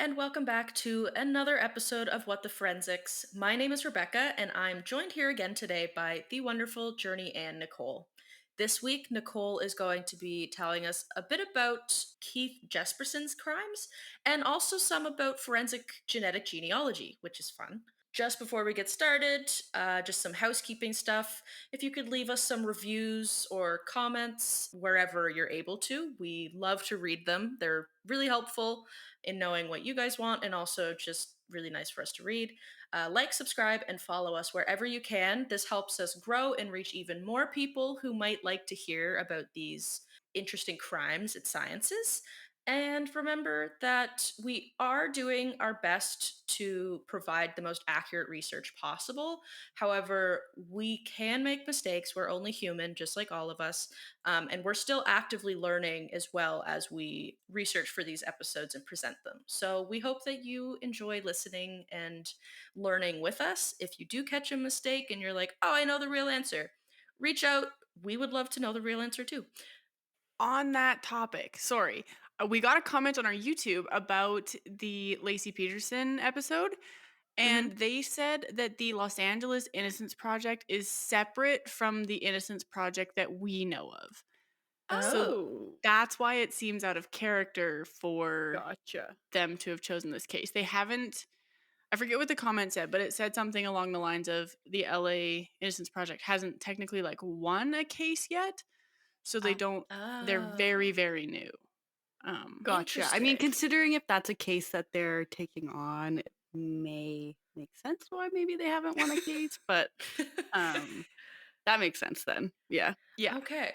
and welcome back to another episode of What the Forensics. My name is Rebecca, and I'm joined here again today by the wonderful Journey and Nicole. This week, Nicole is going to be telling us a bit about Keith Jesperson's crimes and also some about forensic genetic genealogy, which is fun. Just before we get started, just some housekeeping stuff. If you could leave us some reviews or comments wherever you're able to, we love to read them. They're really helpful in knowing what you guys want and also just really nice for us to read. Like, subscribe, and follow us wherever you can. This helps us grow and reach even more people who might like to hear about these interesting crimes and sciences. And remember that we are doing our best to provide the most accurate research possible. However, we can make mistakes. We're only human, just like all of us. And we're still actively learning as well as we research for these episodes and present them. So we hope that you enjoy listening and learning with us. If you do catch a mistake and you're like, oh, I know the real answer, reach out. We would love to know the real answer too. On that topic, sorry, we got a comment on our YouTube about the Lacey Peterson episode, Mm-hmm. and they said that the Los Angeles Innocence Project is separate from the Innocence Project that we know of. So Oh. that's why it seems out of character for Gotcha. them to have chosen this case. They haven't, I forget what the comment said, but it said something along the lines of the LA Innocence Project hasn't technically like won a case yet. So they don't, they're very, Oh, very new. Gotcha. I mean, interesting. considering if that's a case that they're taking on, it may make sense why maybe they haven't won a case, but um that makes sense then. Yeah. Yeah. Okay.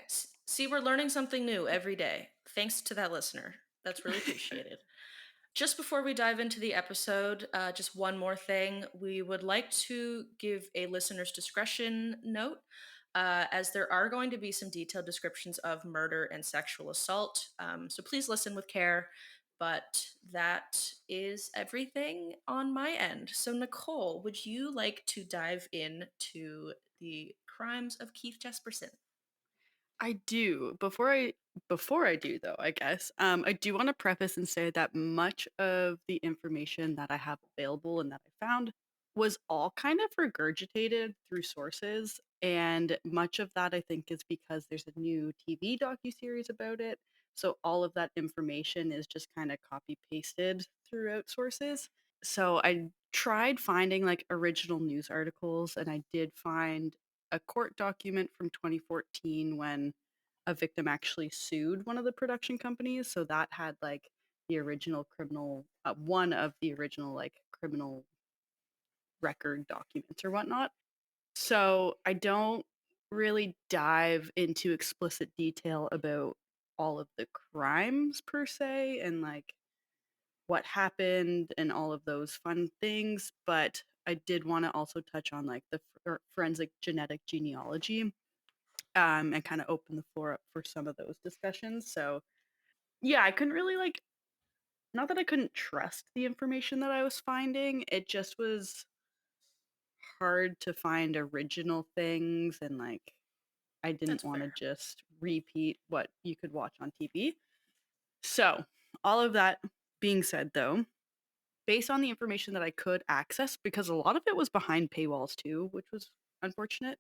See, we're learning something new every day. Thanks to that listener. That's really appreciated. Just before we dive into the episode, just one more thing. We would like to give a listener's discretion note, as there are going to be some detailed descriptions of murder and sexual assault. So please listen with care. But that is everything on my end. So, Nicole, would you like to dive into the crimes of Keith Jesperson? I do. Before I do though, I guess, I do want to preface and say that much of the information that I have available and that I found was all kind of regurgitated through sources. And much of that I think is because there's a new TV docuseries about it. So all of that information is just kind of copy pasted throughout sources. So I tried finding like original news articles and I did find a court document from 2014 when a victim actually sued one of the production companies. So that had like the original criminal, one of the original like criminal record documents or whatnot. So I don't really dive into explicit detail about all of the crimes per se and like what happened and all of those fun things, but I did want to also touch on like the forensic genetic genealogy, and kind of open the floor up for some of those discussions. So yeah, I couldn't really like, not that I couldn't trust the information that I was finding, it just was hard to find original things and like I didn't That's want to fair. just repeat what you could watch on TV. So, all of that being said though, based on the information that I could access, because a lot of it was behind paywalls too, which was unfortunate.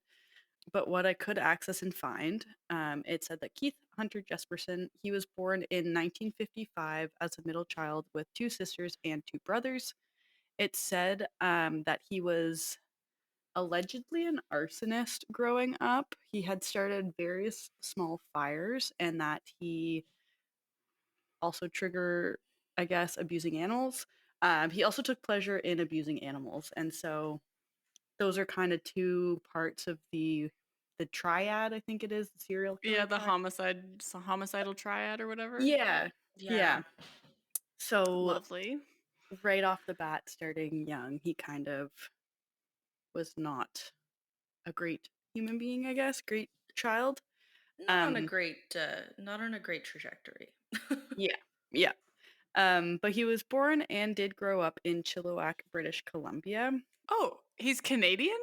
But what I could access and find, it said that Keith Hunter Jesperson, he was born in 1955 as a middle child with two sisters and two brothers. It said that he was allegedly an arsonist growing up. He had started various small fires and that he also trigger, I guess, abusing animals. He also took pleasure in abusing animals, and so those are kind of two parts of the triad. I think it is the serial Yeah, killer the triad. homicidal triad or whatever. Yeah, Yeah. yeah. So Lovely. right off the bat, starting young, he kind of was not a great human being. I guess great child. Um, Not on a great trajectory. yeah, yeah. But he was born and did grow up in Chilliwack, British Columbia. Oh, he's Canadian?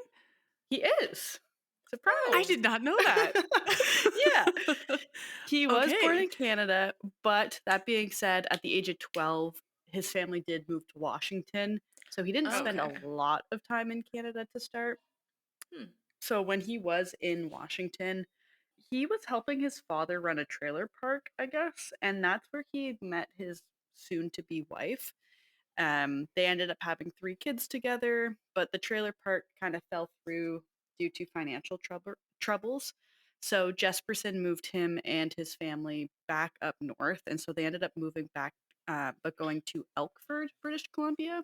He is. I Oh. Surprise. did not know that. Yeah. He was born Okay. in Canada, but that being said, at the age of 12, his family did move to Washington, so he didn't spend a Okay. lot of time in Canada to start. Hmm. So when he was in Washington, he was helping his father run a trailer park, I guess, and that's where he met his soon-to-be wife. They ended up having 3 kids together, but the trailer park kind of fell through due to financial troubles. So Jesperson moved him and his family back up north, and so they ended up moving back, but going to Elkford, British Columbia.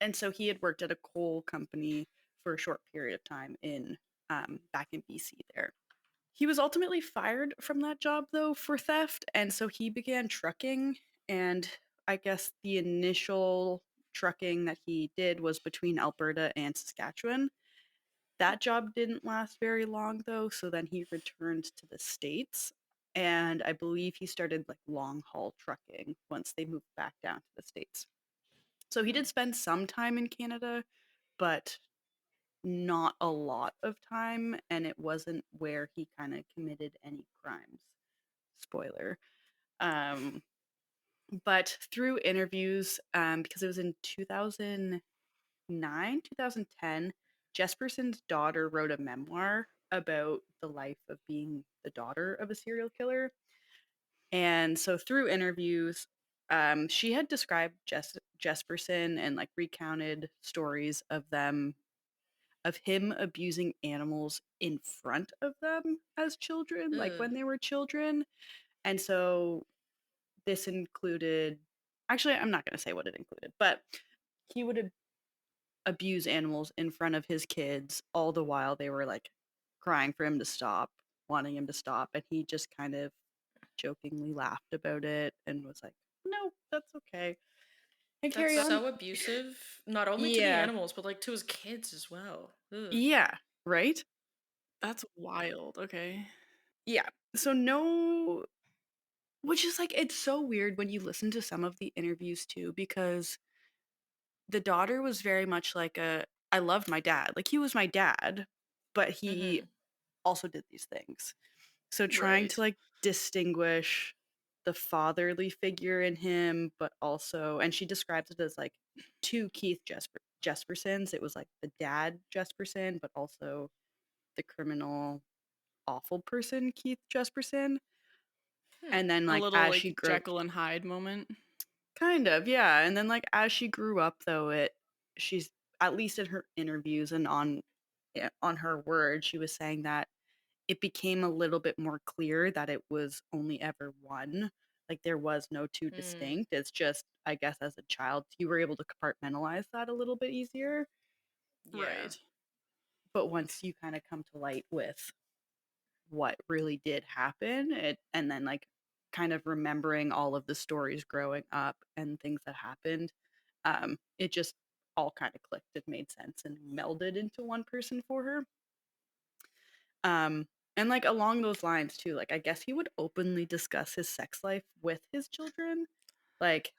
And so he had worked at a coal company for a short period of time in back in BC there. He was ultimately fired from that job though for theft, and so he began trucking. And I guess the initial trucking that he did was between Alberta and Saskatchewan. That job didn't last very long though, so then he returned to the States. And I believe he started like long haul trucking once they moved back down to the States. So he Hmm. did spend some time in Canada, but not a lot of time, and it wasn't where he kind of committed any crimes. Spoiler. Um, but through interviews, because it was in 2009, 2010, Jesperson's daughter wrote a memoir about the life of being the daughter of a serial killer. And so through interviews, she had described Jesperson and like recounted stories of him abusing animals in front of them as children, like Ugh. when they were children. And so this included, actually, I'm not going to say what it included, but he would abuse animals in front of his kids all the while they were like crying for him to stop, wanting him to stop. And he just kind of jokingly laughed about it and was like, no, that's okay. And That's carry on. so abusive, not only to the Yeah. animals, but like to his kids as well. Ugh. Yeah. Right. That's wild. Okay. Yeah. So no, which is like, it's so weird when you listen to some of the interviews too, because the daughter was very much like I loved my dad. Like he was my dad, but he Mm-hmm. also did these things. So trying Right. to like distinguish the fatherly figure in him, but also, and she describes it as like two Jespersons. It was like the dad Jesperson, but also the criminal, awful person Keith Jesperson. Hmm. And then A like little as she like grew, Jekyll and Hyde moment. kind of, yeah. And then like as she grew up though, she's at least in her interviews and on on her word, she was saying that it became a little bit more clear that it was only ever one. Like there was no two Hmm. distinct. It's just, I guess as a child, you were able to compartmentalize that a little bit easier. Yeah. Right. But once you kind of come to light with what really did happen, and then like kind of remembering all of the stories growing up and things that happened, it just all kind of clicked. It made sense and melded into one person for her. Um, and like along those lines too, like I guess he would openly discuss his sex life with his children. Like,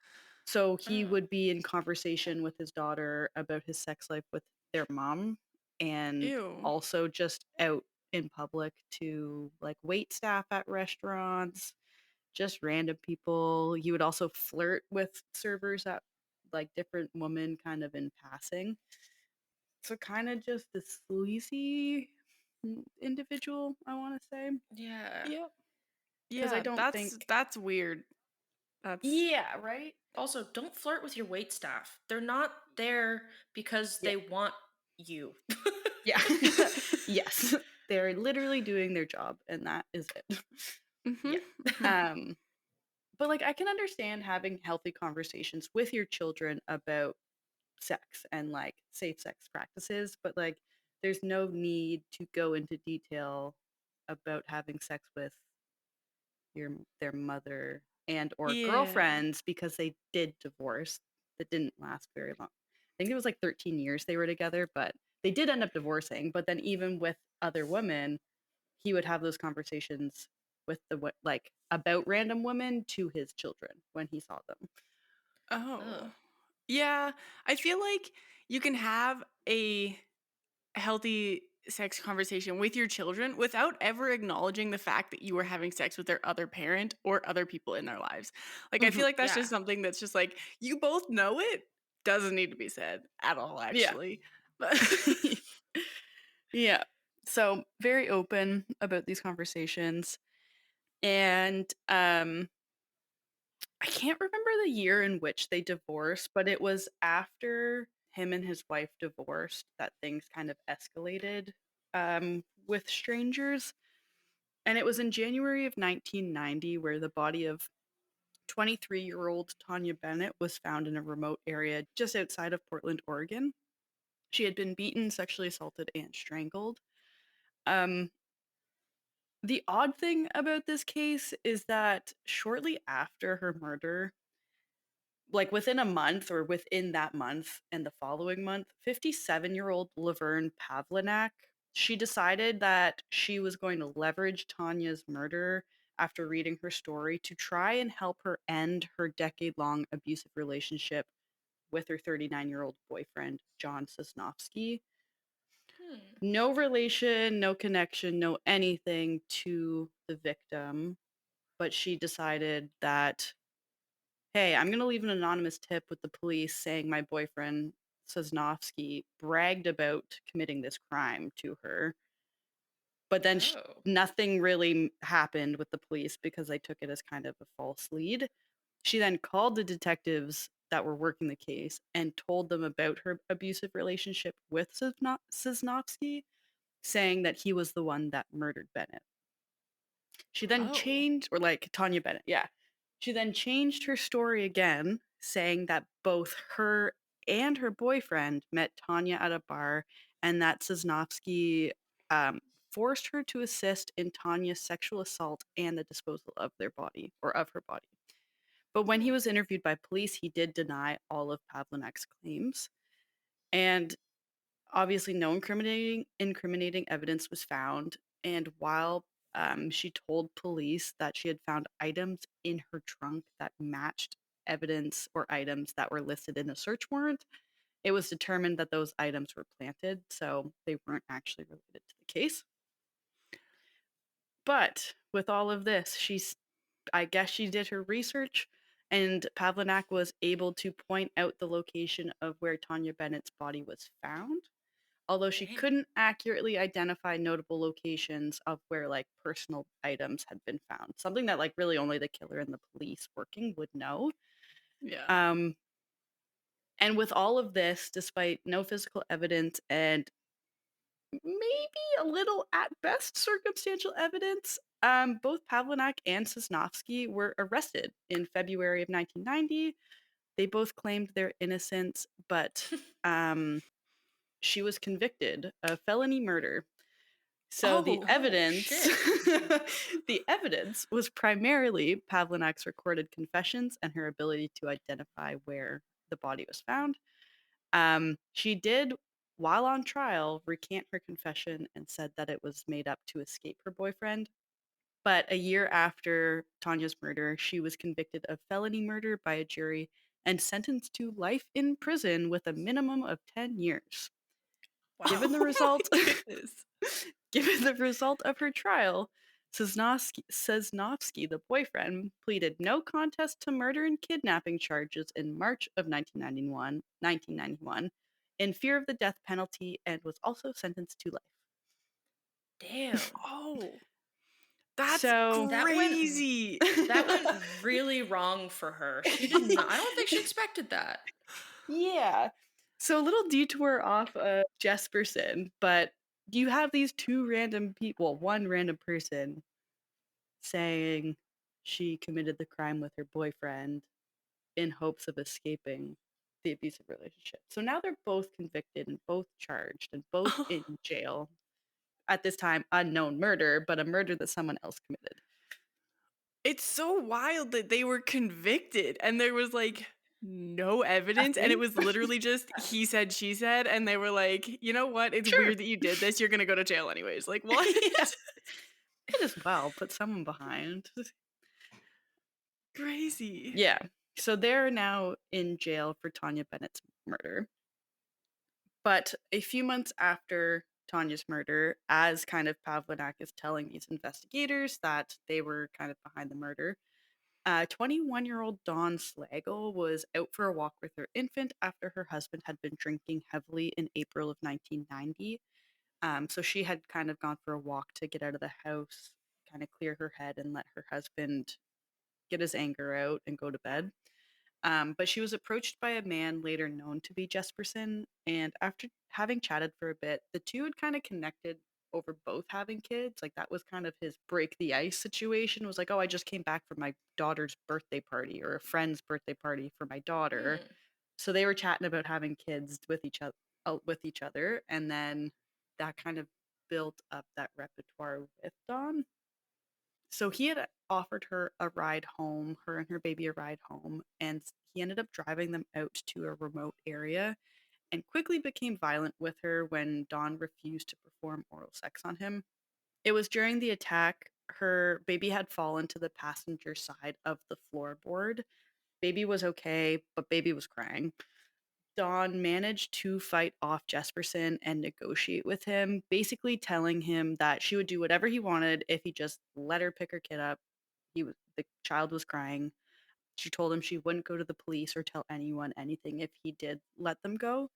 so he Oh. would be in conversation with his daughter about his sex life with their mom, and Ew. also just out in public to like wait staff at restaurants, just random people. He would also flirt with servers at like different women kind of in passing. So kind of just a sleazy individual, I want to say, Yeah. Yep. because I Yeah, don't think. that's weird. That's Yeah, right. Also, don't flirt with your wait staff. They're not there because Yeah, they want you. yeah, yes. They're literally doing their job, and that is it. Mhm. Yeah. Mhm. Um, but like I can understand having healthy conversations with your children about sex and like safe sex practices, but like there's no need to go into detail about having sex with their mother and or Yeah. girlfriends because they did divorce. That didn't last very long. I think it was like 13 years they were together, but they did end up divorcing. But then even with other women, he would have those conversations with like about random women to his children when he saw them. Ugh. Oh. Yeah, I feel like you can have a healthy sex conversation with your children without ever acknowledging the fact that you were having sex with their other parent or other people in their lives. Like, I feel Mhm. like that's just Yeah. something that's just like, you both know it, doesn't need to be said at all, Yeah. actually. But Yeah. So, very open about these conversations. And I can't remember the year in which they divorced, but it was after him and his wife divorced that things kind of escalated with strangers. And it was in January of 1990 where the body of 23-year-old Tanya Bennett was found in a remote area just outside of Portland, Oregon. She had been beaten, sexually assaulted, and strangled. Um, the odd thing about this case is that shortly after her murder, like within a month or within that month and the following month, 57-year-old Laverne Pavlinac, she decided that she was going to leverage Tanya's murder after reading her story to try and help her end her decade-long abusive relationship with her 39-year-old boyfriend, John Sosnowski. Hmm. No relation, no connection, no anything to the victim, but she decided that, hey, I'm going to leave an anonymous tip with the police saying my boyfriend, Sosnowski, bragged about committing this crime to her. But then Oh. nothing really happened with the police because they took it as kind of a false lead. She then called the detectives that were working the case and told them about her abusive relationship with Sosnowski, saying that he was the one that murdered Bennett. She then Oh. changed, or like Tanya Bennett, yeah. She then changed her story again, saying that both her and her boyfriend met Tanya at a bar and that Sosnowski um, forced her to assist in Tanya's sexual assault and the disposal of their body or of her body. But when he Hmm. was interviewed by police, he did deny all of Pavlinak's claims. And obviously, no incriminating evidence was found. And while she told police that she had found items in her trunk that matched evidence or items that were listed in a search warrant, it was determined that those items were planted, so they weren't actually related to the case. But with all of this, I guess she did her research, and Pavlinac was able to point out the location of where Tanya Bennett's body was found, although she Dang. couldn't accurately identify notable locations of where like personal items had been found. Something that like really only the killer and the police working would know. yeah. Um, and with all of this, despite no physical evidence and maybe a little at best circumstantial evidence, both Pavlinac and Sosnowski were arrested in February of 1990. They both claimed their innocence, but she was convicted of felony murder. So the Oh, Oh, evidence shit. the evidence was primarily Pavlinak's recorded confessions and her ability to identify where the body was found. She did, while on trial, recant her confession and said that it was made up to escape her boyfriend. But a year after Tanya's murder, she was convicted of felony murder by a jury and sentenced to life in prison with a minimum of 10 years. Given the oh my result goodness. Given the result of her trial, Sosnovsky, the boyfriend, pleaded no contest to murder and kidnapping charges in March of 1991 in fear of the death penalty and was also sentenced to life. Damn. Oh, that's So, That went crazy. that went really wrong for her. She did not I don't think she expected that. yeah. So, a little detour off of Jesperson, but you have these two random people, one random person saying she committed the crime with her boyfriend in hopes of escaping the abusive relationship. So now they're both convicted and both charged and both in jail. At this time, unknown murder, but a murder that someone else committed. It's so wild that they were convicted and there was like no evidence and it Nothing? was literally just he said, she said, and they were like, you know what? It's Sure. weird that you did this. You're gonna go to jail anyways. Like, what? Yeah. It as well. Put someone behind. Crazy. Yeah. So they're now in jail for Tanya Bennett's murder. But a few months after Tanya's murder as kind of Pavlinak is telling these investigators that they were kind of behind the murder. 21-year-old Dawn Slagle was out for a walk with her infant after her husband had been drinking heavily in April of 1990. So she had kind of gone for a walk to get out of the house, kind of clear her head, and let her husband get his anger out and go to bed. But she was approached by a man later known to be Jesperson, and after having chatted for a bit, the two had kind of connected over both having kids. Like that was kind of his break the ice situation. Was like, oh, I just came back from my daughter's birthday party or a friend's birthday party for my daughter. Hmm. So they were chatting about having kids with each other, and then that kind of built up that repertoire with Dawn. So he had offered her a ride home, her and her baby a ride home, and he ended up driving them out to a remote area and quickly became violent with her when Dawn refused to perform oral sex on him. It was during the attack, her baby had fallen to the passenger side of the floorboard. Baby was okay, but baby was crying. Dawn managed to fight off Jesperson and negotiate with him, basically telling him that she would do whatever he wanted if he just let her pick her kid up. The child was crying. She told him she wouldn't go to the police or tell anyone anything if he did let them go.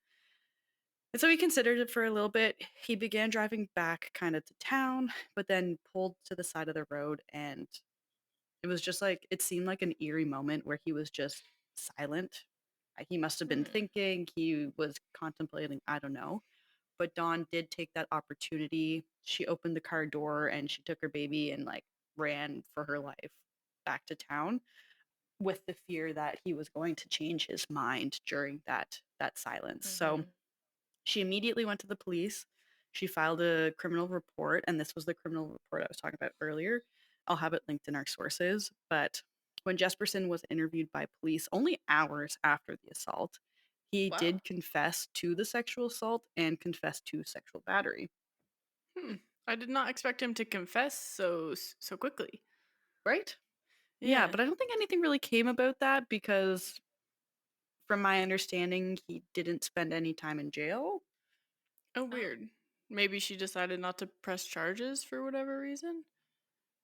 And so he considered it for a little bit. He began driving back kind of to town, but then pulled to the side of the road, and it was just like it seemed like an eerie moment where he was just silent. He must have been Hmm. thinking, he was contemplating, I don't know. But Dawn did take that opportunity. She opened the car door and she took her baby and like ran for her life back to town with the fear that he was going to change his mind during that silence. So Hmm. she immediately went to the police. She filed a criminal report, and this was the criminal report I was talking about earlier. I'll have it linked in our sources. But when Jesperson was interviewed by police only hours after the assault, he Wow. did confess to the sexual assault and confess to sexual battery. Hmm. I did not expect him to confess so quickly. Right? Yeah, Yeah. but I don't think anything really came about that because, from my understanding, he didn't spend any time in jail. Oh, Oh. weird. Maybe she decided not to press charges for whatever reason?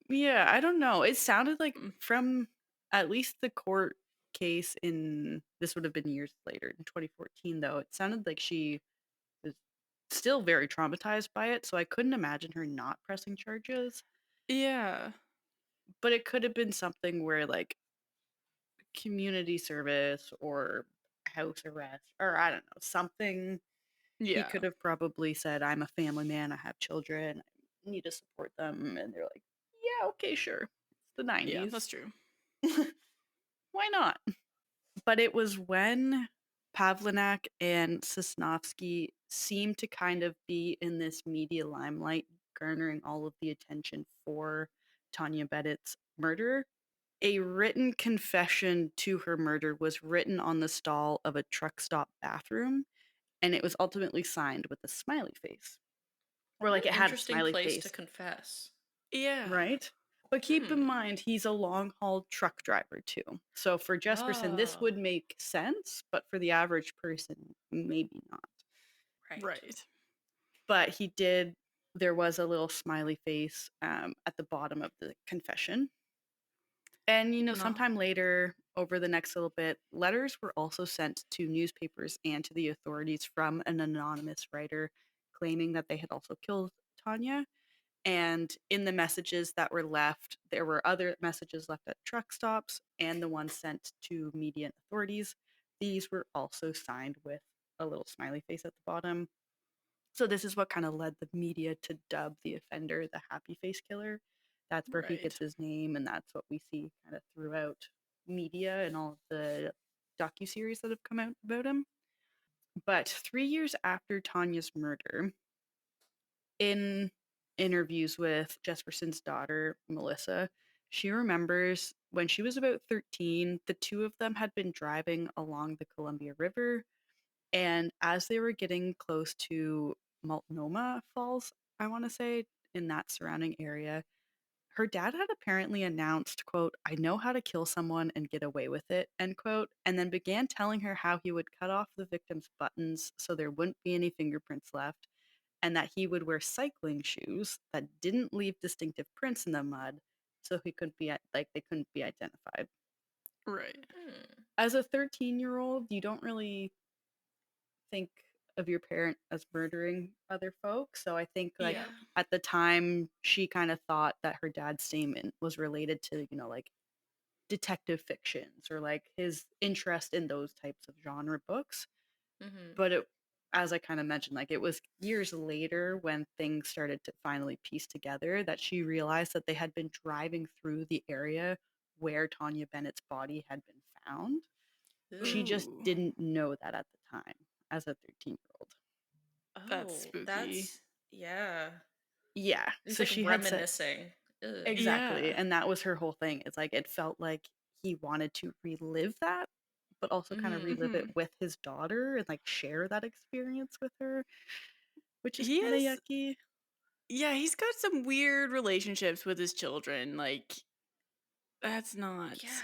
Yeah, I don't know. It sounded like Hmm. from at least the court case in this would have been years later in 2014 though. It sounded like she was still very traumatized by it, so I couldn't imagine her not pressing charges, Yeah. but it could have been something where like community service or house arrest or I don't know, something he Yeah. could have probably said I'm a family man, I have children, I need to support them and they're like, "Yeah, okay, sure." It's the Yeah, 90s. that's true. Why not? But it was when Pavlinak and Sosnovsky seemed to kind of be in this media limelight, garnering all of the attention for Tanya Bennett's murder. A written confession to her murder was written on the stall of a truck stop bathroom, and it was ultimately signed with a smiley face. Or What like an it had a interesting smiley place to face. confess. Yeah. Right? But keep in Hmm. mind, he's a long haul truck driver too. So for Jesperson, this Oh, would make sense, but for the average person, maybe not. right. Right. But there was a little smiley face at the bottom of the confession. And, No. sometime later, over the next little bit, letters were also sent to newspapers and to the authorities from an anonymous writer claiming that they had also killed Tanya. And in the messages that were left, there were other messages left at truck stops and the ones sent to media and authorities. These were also signed with a little smiley face at the bottom. So this is what kind of led the media to dub the offender the happy face killer. That's where he Right. gets his name, and that's what we see kind of throughout media and all of the docuseries that have come out about him. But 3 years after Tanya's murder, in interviews with Jesperson's daughter, Melissa, she remembers when she was about 13, the two of them had been driving along the Columbia River. And as they were getting close to Multnomah Falls, I want to say, in that surrounding area, her dad had apparently announced, quote, "I know how to kill someone and get away with it," end quote, and then began telling her how he would cut off the victim's buttons so there wouldn't be any fingerprints left, and that he would wear cycling shoes that didn't leave distinctive prints in the mud, so he couldn't be they couldn't be identified. Right. Hmm. As a 13-year-old, you don't really think of your parent as murdering other folks. So I think like Yeah. Yeah. at the time she kind of thought that her dad's statement was related to, like detective fictions or like his interest in those types of genre books. Mm-hmm. But it, as I kind of mentioned, like it was years later when things started to finally piece together that she realized that they had been driving through the area where Tanya Bennett's body had been found. She Ooh. just Ooh, didn't know that at the time as a 13-year-old. that's Oh, spooky. that's yeah. Yeah, He's so like she had said reminiscing. Ugh. exactly, Yeah. and that was her whole thing. It's like it felt like he wanted to relive that, but also kind of Mm-hmm. relive it Mhm. with his daughter and like share that experience with her, which is He kind of is yucky. yeah, he's got some weird relationships with his children, like, that's not Yeah.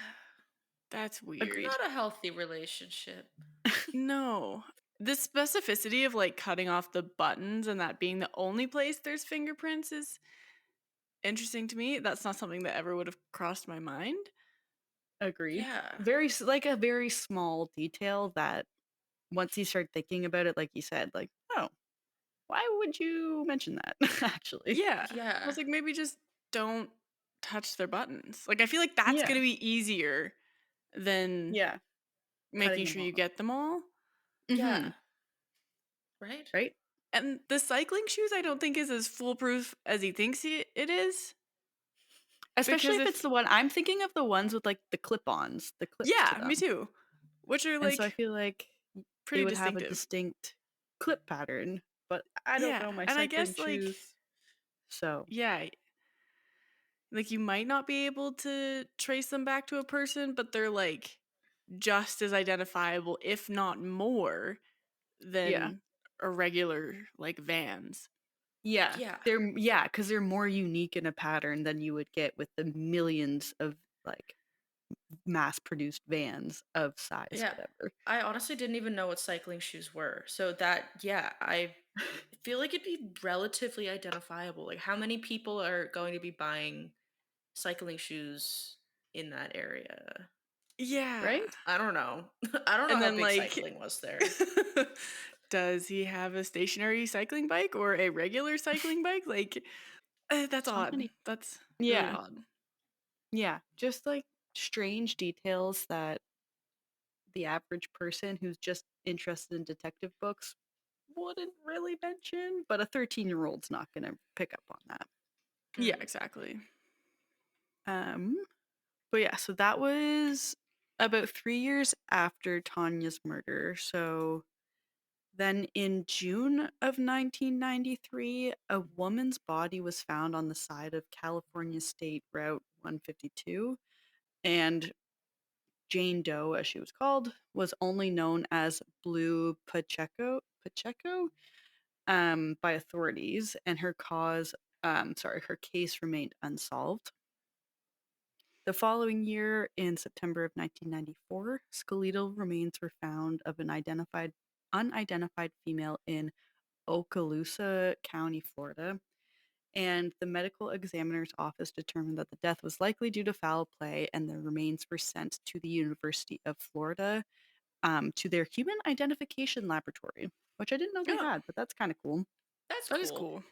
that's weird. Agreed. Not a healthy relationship. No. The specificity of, like, cutting off the buttons and that being the only place there's fingerprints is interesting to me. That's not something that ever would have crossed my mind. Agreed. Yeah. Like a very small detail that once you start thinking about it, like you said, like, oh, why would you mention that? Actually, Yeah. I Yeah. was like, maybe just don't touch their buttons. Like, I feel like that's yeah, gonna be easier than yeah, cutting making them sure you off. get them all. Mm-hmm. Yeah. Right? Right. And the cycling shoes I don't think is as foolproof as he thinks it is. Especially Because if it's if the one I'm thinking of, the ones with like the clip-ons, the clips to yeah, me them. too. Which are And so I like feel like they pretty would have a distinctive. distinct clip pattern, but I don't Yeah. know my And I cycling guess like shoes. So, yeah, like you might not be able to trace them back to a person, but they're like just as identifiable, if not more, yeah. than a regular like Vans. Yeah. Yeah. Cuz they're more unique in a pattern than you would get with the millions of like mass-produced vans of size Yeah. whatever. I honestly didn't even know what cycling shoes were. So that, yeah, I feel like it'd be relatively identifiable. Like, how many people are going to be buying cycling shoes in that area? Yeah. Right? I don't know. I don't know And how then big like cycling was there. does he have a stationary cycling bike or a regular cycling bike? Like that's So odd. many. That's really Yeah. odd. Yeah, just like strange details that the average person who's just interested in detective books wouldn't really mention, but a 13-year-old's not going to pick up on that. Yeah, Mm. exactly. Um, but yeah, so that was about 3 years after Tanya's murder. So then in June of 1993, a woman's body was found on the side of California State Route 152. And Jane Doe, as she was called, was only known as Blue Pacheco, by authorities, and her case remained unsolved. The following year, in September of 1994, skeletal remains were found of an unidentified female in Okaloosa County, Florida, and the medical examiner's office determined that the death was likely due to foul play, and the remains were sent to the University of Florida to their human identification laboratory, which I didn't know they Oh, had, but that's kind of cool. That's that is cool. cool.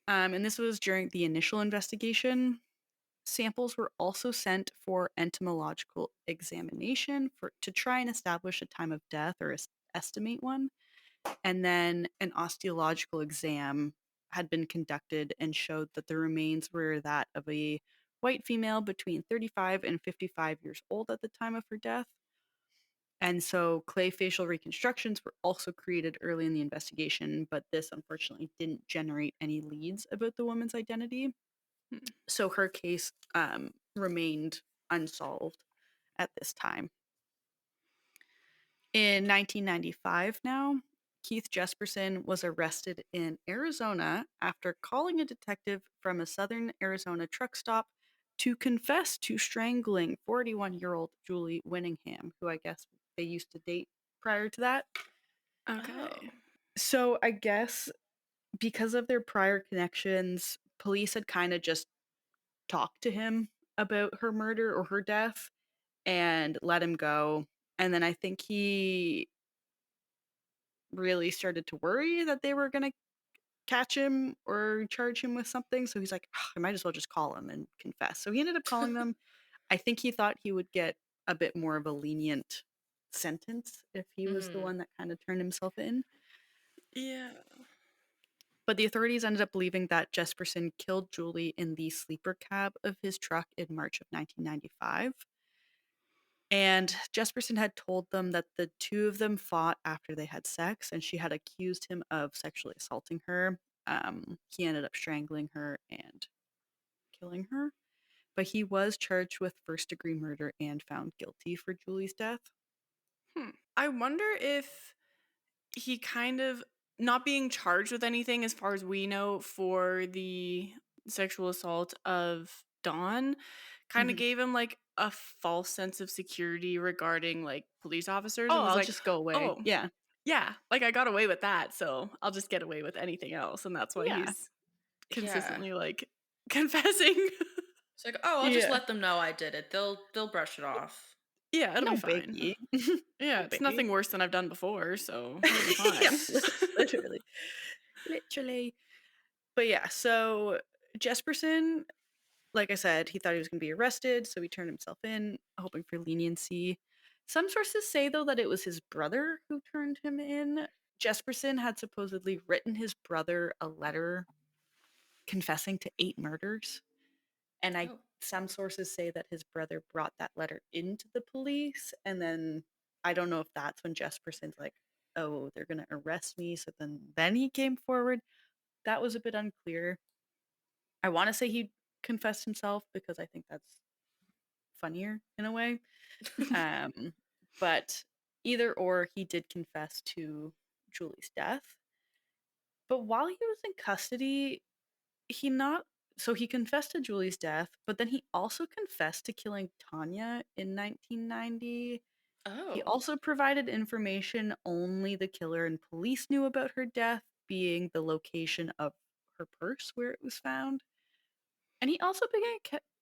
And this was during the initial investigation. Samples were also sent for entomological examination to try and establish a time of death or estimate one. And then an osteological exam had been conducted and showed that the remains were that of a white female between 35 and 55 years old at the time of her death. And so clay facial reconstructions were also created early in the investigation, but this unfortunately didn't generate any leads about the woman's identity. Hmm. So her case remained unsolved at this time. In 1995 now, Keith Jesperson was arrested in Arizona after calling a detective from a southern Arizona truck stop to confess to strangling 41-year-old Julie Winningham, who I guess they used to date prior to that. Okay. Oh. So I guess because of their prior connections, police had kind of just talked to him about her murder or her death and let him go. And then I think he really started to worry that they were going to catch him or charge him with something. So he's like, "Ugh, I might as well just call him and confess." So he ended up calling them. I think he thought he would get a bit more of a lenient sentence if he was the Mhm. one that kind of turned himself in. Yeah. But the authorities ended up believing that Jesperson killed Julie in the sleeper cab of his truck in March of 1995. And Jesperson had told them that the two of them fought after they had sex, and she had accused him of sexually assaulting her. He ended up strangling her and killing her. But he was charged with first-degree murder and found guilty for Julie's death. I wonder if he kind of not being charged with anything as far as we know for the sexual assault of Dawn kind of Mhm. gave him like a false sense of security regarding like police officers Oh, and was I'll like, just go away. "Oh, Yeah. yeah, like I got away with that, so I'll just get away with anything else." And that's why Yeah. he's Yeah. consistently like confessing. It's like, "Oh, I'll just Yeah. let them know I did it. They'll brush it off." Yeah, it'll be No fine. biggie. Yeah, No it's biggie. nothing worse than I've done before, so it'll be Yeah, fine. literally. Literally. But yeah, so Jesperson, like I said, he thought he was going to be arrested, so he turned himself in, hoping for leniency. Some sources say, though, that it was his brother who turned him in. Jesperson had supposedly written his brother a letter confessing to 8 murders. And Oh. some sources say that his brother brought that letter into the police. And then I don't know if that's when Jesperson's like, oh, they're going to arrest me. So then he came forward. That was a bit unclear. I want to say he confessed himself because I think that's funnier in a way. Um, but either or, he did confess to Julie's death. But while he was in custody, he not so he confessed to Julie's death, but then he also confessed to killing Tanya in 1990. He Oh. also provided information only the killer and police knew about her death, being the location of her purse where it was found. And he also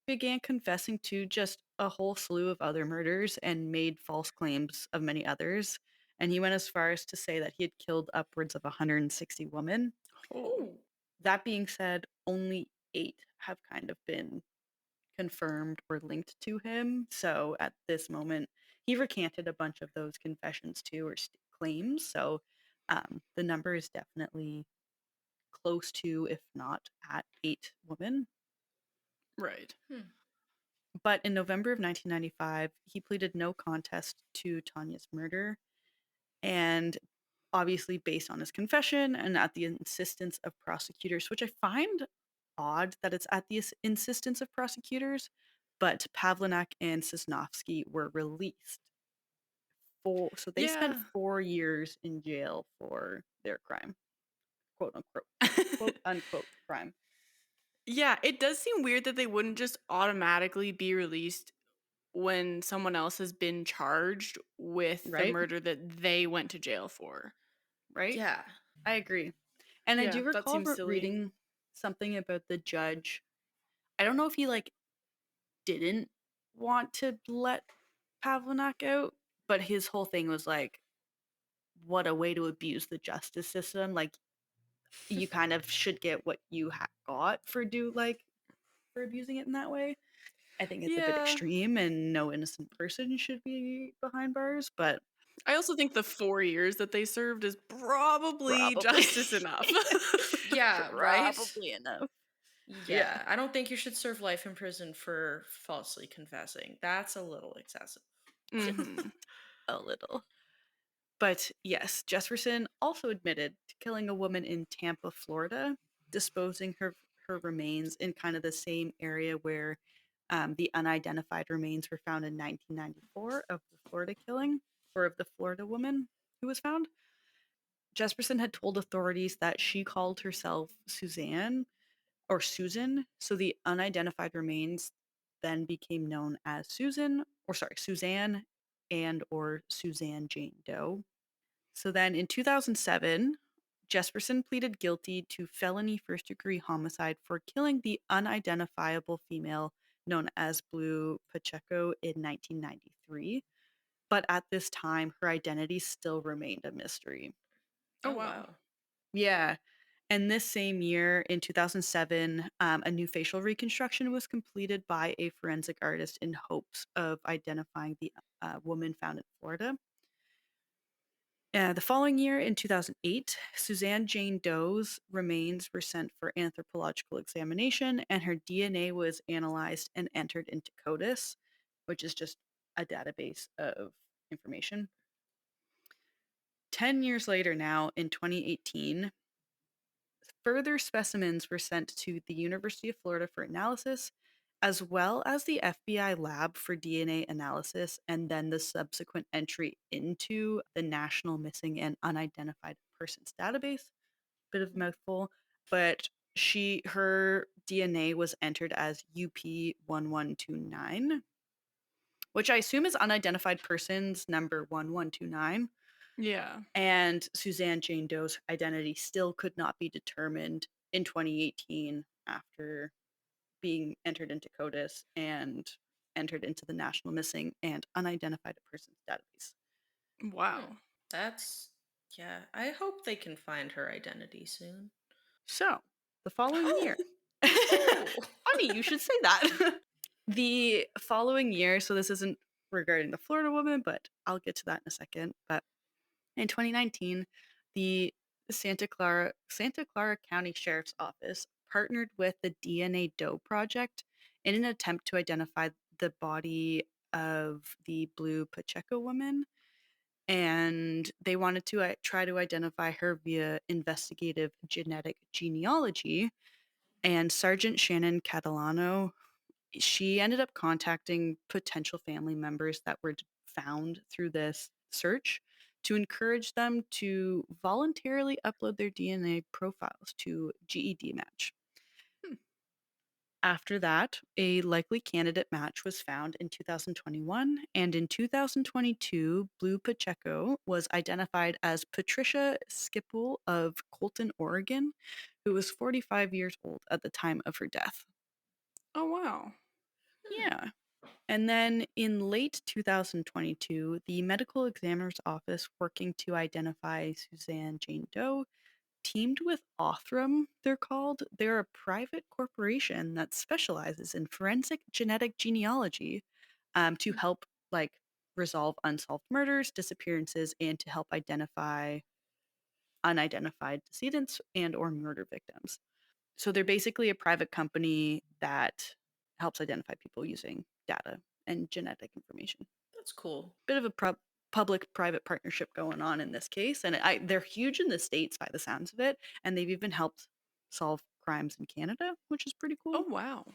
began confessing to just a whole slew of other murders and made false claims of many others. And he went as far as to say that he had killed upwards of 160 women. Oh, Oh. That being said, only 8 have kind of been confirmed or linked to him. So at this moment, he recanted a bunch of those confessions too, or claims. So the number is definitely close to, if not at 8 women. right. Hmm. But in November of 1995, he pleaded no contest to Tanya's murder. And obviously, based on his confession and at the insistence of prosecutors, which I find odd that it's at the insistence of prosecutors, but Pavlinak and Sosnovsky were released. So they spent Yeah. 4 years in jail for their crime, quote unquote crime, Yeah, it does seem weird that they wouldn't just automatically be released when someone else has been charged with the right? murder that they went to jail for. Right? Yeah. I agree. And I Yeah, do that recall seems silly. reading something about the judge. I don't know if he like didn't want to let Pavlinak out, but his whole thing was like, what a way to abuse the justice system. Like, you kind of should get what you got for abusing it in that way. I think it's a bit Yeah. extreme, and no innocent person should be behind bars. But I also think the 4 years that they served is probably probably, justice enough. Yeah, right? probably enough. Yeah, Yeah, I don't think you should serve life in prison for falsely confessing. That's a little excessive. Mhm. a little. But yes, Jesperson also admitted to killing a woman in Tampa, Florida, disposing her remains in kind of the same area where the unidentified remains were found in 1994 of the Florida killing, or of the Florida woman who was found. Jesperson had told authorities that she called herself Suzanne or Susan, so the unidentified remains then became known as Suzanne and or Suzanne Jane Doe. So then in 2007, Jesperson pleaded guilty to felony first-degree homicide for killing the unidentifiable female known as Blue Pacheco in 1993. But at this time, her identity still remained a mystery. Oh, Oh, wow. wow. Yeah. And this same year, in 2007, a new facial reconstruction was completed by a forensic artist in hopes of identifying the woman found in Florida. The following year, in 2008, Suzanne Jane Doe's remains were sent for anthropological examination, and her DNA was analyzed and entered into CODIS, which is just a database of information. 10 years later, now in 2018, further specimens were sent to the University of Florida for analysis, as well as the FBI lab for DNA analysis, and then the subsequent entry into the National Missing and Unidentified Persons Database. Bit of a mouthful, but her DNA was entered as UP1129, which I assume is unidentified persons number 1129. Yeah. And Suzanne Jane Doe's identity still could not be determined in 2018 after being entered into CODIS and entered into the National Missing and Unidentified Persons Database. Hmm. Wow. That's, yeah. I hope they can find her identity soon. So, the following year. Oh, oh. Funny you should say that. The following year, so this isn't regarding the Florida woman, but I'll get to that in a second. But in 2019, the Santa Clara County Sheriff's Office partnered with the DNA Doe Project in an attempt to identify the body of the Blue Pacheco woman. And they wanted to try to identify her via investigative genetic genealogy. And Sergeant Shannon Catalano, she ended up contacting potential family members that were found through this search to encourage them to voluntarily upload their DNA profiles to GED Match. Hmm. After that, a likely candidate match was found in 2021, and in 2022, Blue Pacheco was identified as Patricia Skipple of Colton, Oregon, who was 45 years old at the time of her death. Oh, wow. Hmm. Yeah. And then in late 2022, the medical examiner's office working to identify Suzanne Jane Doe teamed with Othram, they're called. They're a private corporation that specializes in forensic genetic genealogy to help resolve unsolved murders, disappearances, and to help identify unidentified decedents and or murder victims. So they're basically a private company that helps identify people using data and genetic information. That's cool. Bit of a public-private partnership going on in this case, and they're huge in the States by the sounds of it, and they've even helped solve crimes in Canada, which is pretty Oh, cool. wow.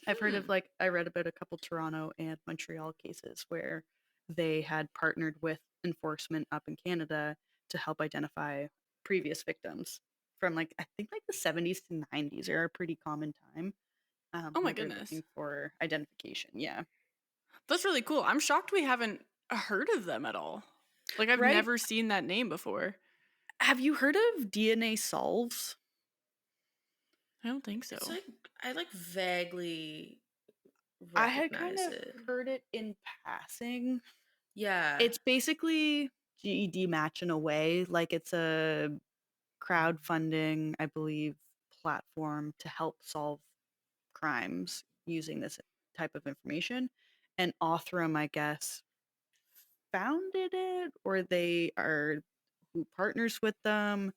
I've heard Hmm. of I read about a couple Toronto and Montreal cases where they had partnered with enforcement up in Canada to help identify previous victims from I think the 70s to 90s are a pretty common time Oh, my where they're goodness. looking for identification. Yeah. That's really cool. I'm shocked we haven't heard of them at all. Like, I've Right? never seen that name before. Have you heard of DNA Solves? I don't think It's so. like I like vaguely I had kind recognize of it. heard it in passing. Yeah. It's basically GED Match in a way. It's a crowdfunding, I believe, platform to help solve crimes using this type of information. And Othram, I guess, founded it, or they are who partners with them.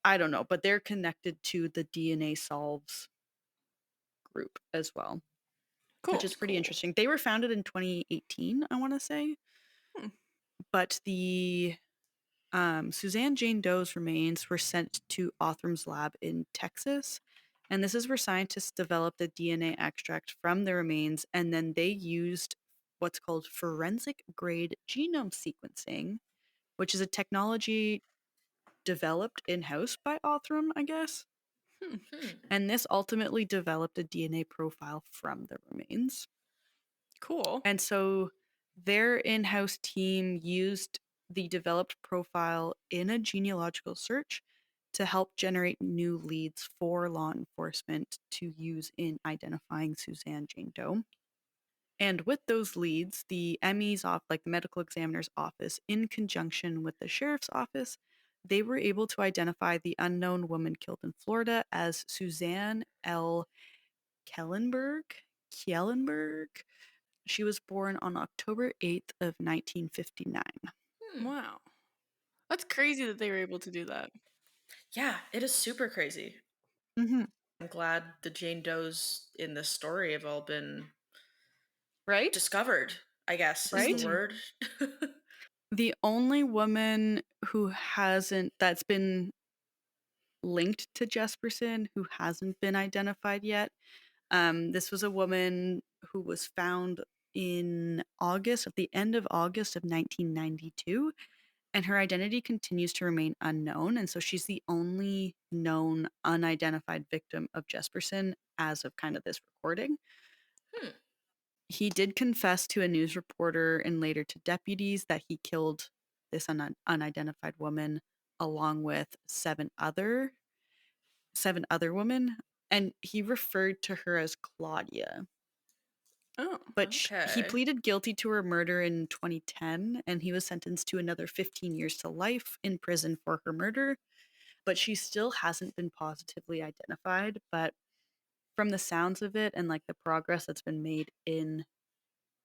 I don't know, but they're connected to the DNA Solves group as well, which Cool. is That's pretty cool. interesting. They were founded in 2018, I want to say, Hmm. but the Suzanne Jane Doe's remains were sent to Othram's lab in Texas. And this is where scientists developed a DNA extract from the remains, and then they used what's called forensic grade genome sequencing, which is a technology developed in house by Othram, I guess. Hmm. Hmm. And this ultimately developed a DNA profile from the remains. Cool. And so their in house team used the developed profile in a genealogical search to help generate new leads for law enforcement to use in identifying Suzanne Jane Doe. And with those leads, the ME's off, like the medical examiner's office, in conjunction with the sheriff's office, they were able to identify the unknown woman killed in Florida as Suzanne L. Kellenberg. Kjellenberg. She was born on October 8th of 1959. Hmm. Wow. That's crazy that they were able to do that. Yeah, it is super crazy. Hmm. I'm glad the Jane Does in this story have all been Right? discovered, I guess is the Right? Mhm. word. The only woman who hasn't, that's been linked to Jesperson, who hasn't been identified yet. This was a woman who was found in August, at the end of August of 1992, and her identity continues to remain unknown. And so she's the only known unidentified victim of Jesperson as of kind of this recording. Hmm. He did confess to a news reporter and later to deputies that he killed this unidentified woman along with seven other women, and he referred to her as Claudia. Oh. But he Okay. pleaded guilty to her murder in 2010, and he was sentenced to another 15 years to life in prison for her murder. But she still hasn't been positively identified. But from the sounds of it and like the progress that's been made in